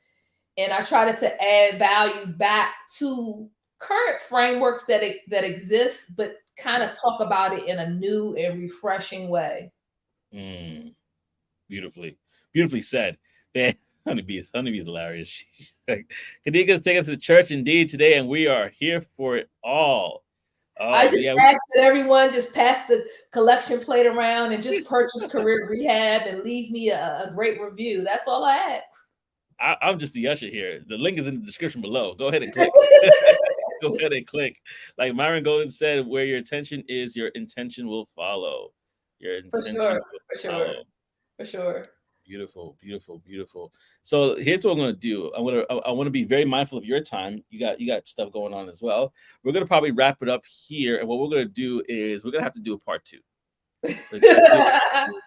and I tried to add value back to current frameworks that exist, but kind of talk about it in a new and refreshing way. Mm. Beautifully said. Man, honeybee is hilarious. She's like, Kanika's taken us to the church indeed today, and we are here for it all. I Oh just yeah, ask that everyone just pass the collection plate around and just purchase career rehab and leave me a great review. That's all I ask. I'm just the usher here. The link is in the description below. Go ahead and click. Go ahead and click. Like Myron Golden said, where your attention is, your intention will follow. Your For intention sure, will for sure, follow. for sure. Beautiful, beautiful, beautiful. So here's what I'm gonna do. I want to be very mindful of your time. You got stuff going on as well. We're gonna probably wrap it up here, and what we're gonna do is we're gonna have to do a part two. We're gonna have to do a part two.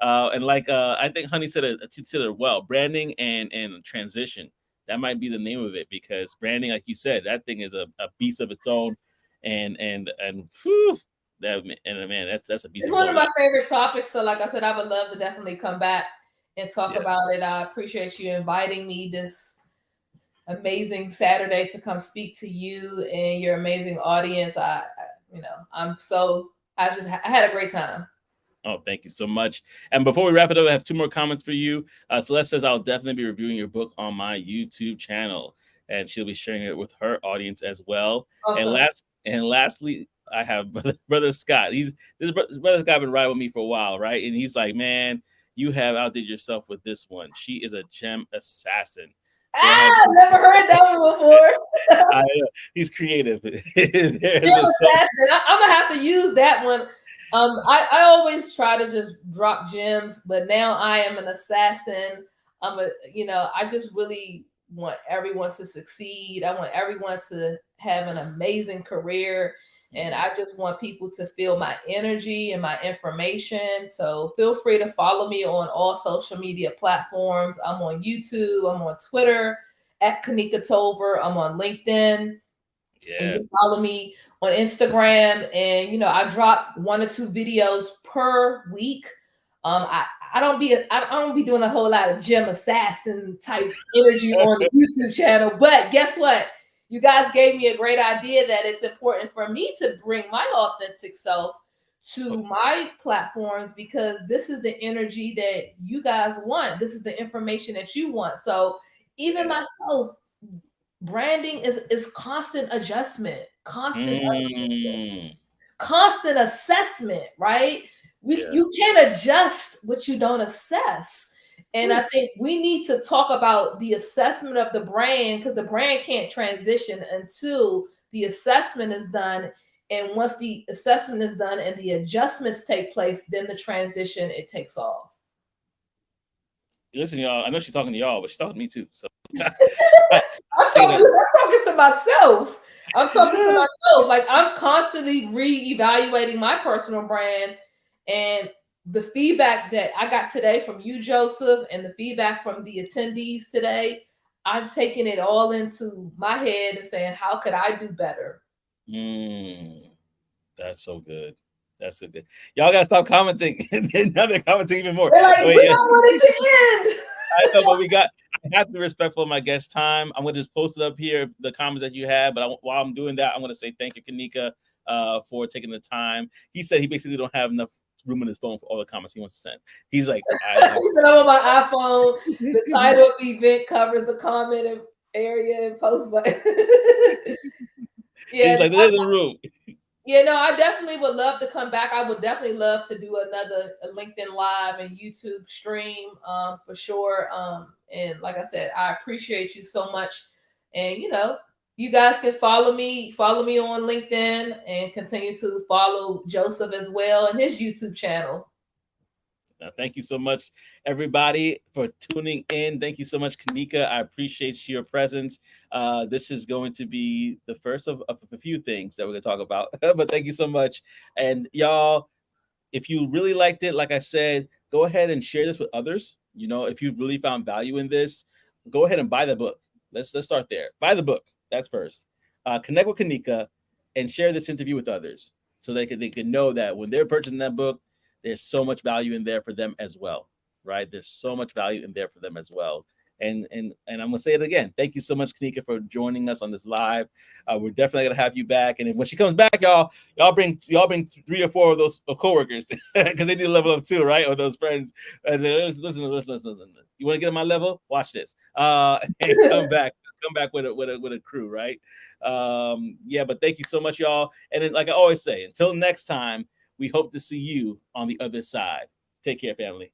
And like I think Honey said it well. Branding and transition. That might be the name of it, because branding, like you said, that thing is a beast of its own, and whew, that and man, that's a beast It's of its one of own. my favorite topics. So, like I said, I would love to definitely come back and talk Yeah. about it. I appreciate you inviting me this amazing Saturday to come speak to you and your amazing audience. I'm so I had a great time. Oh, thank you so much. And before we wrap it up, I have two more comments for you. Celeste says, I'll definitely be reviewing your book on my YouTube channel, and she'll be sharing it with her audience as well. And Awesome. lastly, I have brother Scott. Brother Scott been riding with me for a while, right? And he's like, man, you have outdid yourself with this one. She is a gem assassin. There has Ah, never heard that one before. I he's creative. There has Gem been so assassin. I'm gonna have to use that one. I always try to just drop gems, but now I am an assassin. I just really want everyone to succeed. I want everyone to have an amazing career. And I just want people to feel my energy and my information. So feel free to follow me on all social media platforms. I'm on YouTube, I'm on Twitter at Kanika Tolver, I'm on LinkedIn. And you yeah. can follow me on Instagram. And I drop 1 or 2 videos per week. I don't be doing a whole lot of gym assassin type energy on the YouTube channel. But guess what? You guys gave me a great idea that it's important for me to bring my authentic self to my platforms, because this is the energy that you guys want. This is the information that you want. So even Yeah. myself, branding is constant adjustment, Mm, constant assessment, right? yeah. You can't adjust what you don't assess. And I think we need to talk about the assessment of the brand, because the brand can't transition until the assessment is done. And once the assessment is done and the adjustments take place, then the transition, it takes off. Listen, y'all. I know she's talking to y'all, but she's talking to me too. So, I'm taking talking, I'm talking to myself. I'm talking to myself. Like, I'm constantly re-evaluating my personal brand. And the feedback that I got today from you, Joseph, and the feedback from the attendees today, I'm taking it all into my head and saying, how could I do better? That's so good. That's so good. Y'all gotta stop commenting. Now they're commenting even more. They're like, Wait, we yeah. don't want it to end. I know, but I have to be respectful of my guest time. I'm gonna just post it up here, the comments that you had. But while I'm doing that, I'm gonna say thank you, Kanika, for taking the time. He said he basically don't have enough room in his phone for all the comments he wants to send. He's like, He said, I'm on my iPhone. The title of the event covers the comment area and post button. He's like, there's the room. Yeah, no, I definitely would love to come back. I would definitely love to do another LinkedIn Live and YouTube stream for sure. And like I said, I appreciate you so much. And you guys can follow me on LinkedIn and continue to follow Joseph as well and his YouTube channel. Thank you so much, everybody, for tuning in. Thank you so much, Kanika. I appreciate your presence. This is going to be the first of a few things that we're going to talk about. But thank you so much. And y'all, if you really liked it, like I said, go ahead and share this with others. If you've really found value in this, go ahead and buy the book. Let's start there. Buy the book. That's first. Connect with Kanika and share this interview with others so they can know that when they're purchasing that book, there's so much value in there for them as well, right? There's so much value in there for them as well. And I'm gonna say it again. Thank you so much, Kanika, for joining us on this live. We're definitely gonna have you back. And when she comes back, y'all bring 3 or 4 of those coworkers because they need to level up too, right? Or those friends. Listen. You want to get on my level? Watch this. And come back with a crew, right? Yeah. But thank you so much, y'all. And then, like I always say, until next time. We hope to see you on the other side. Take care, family.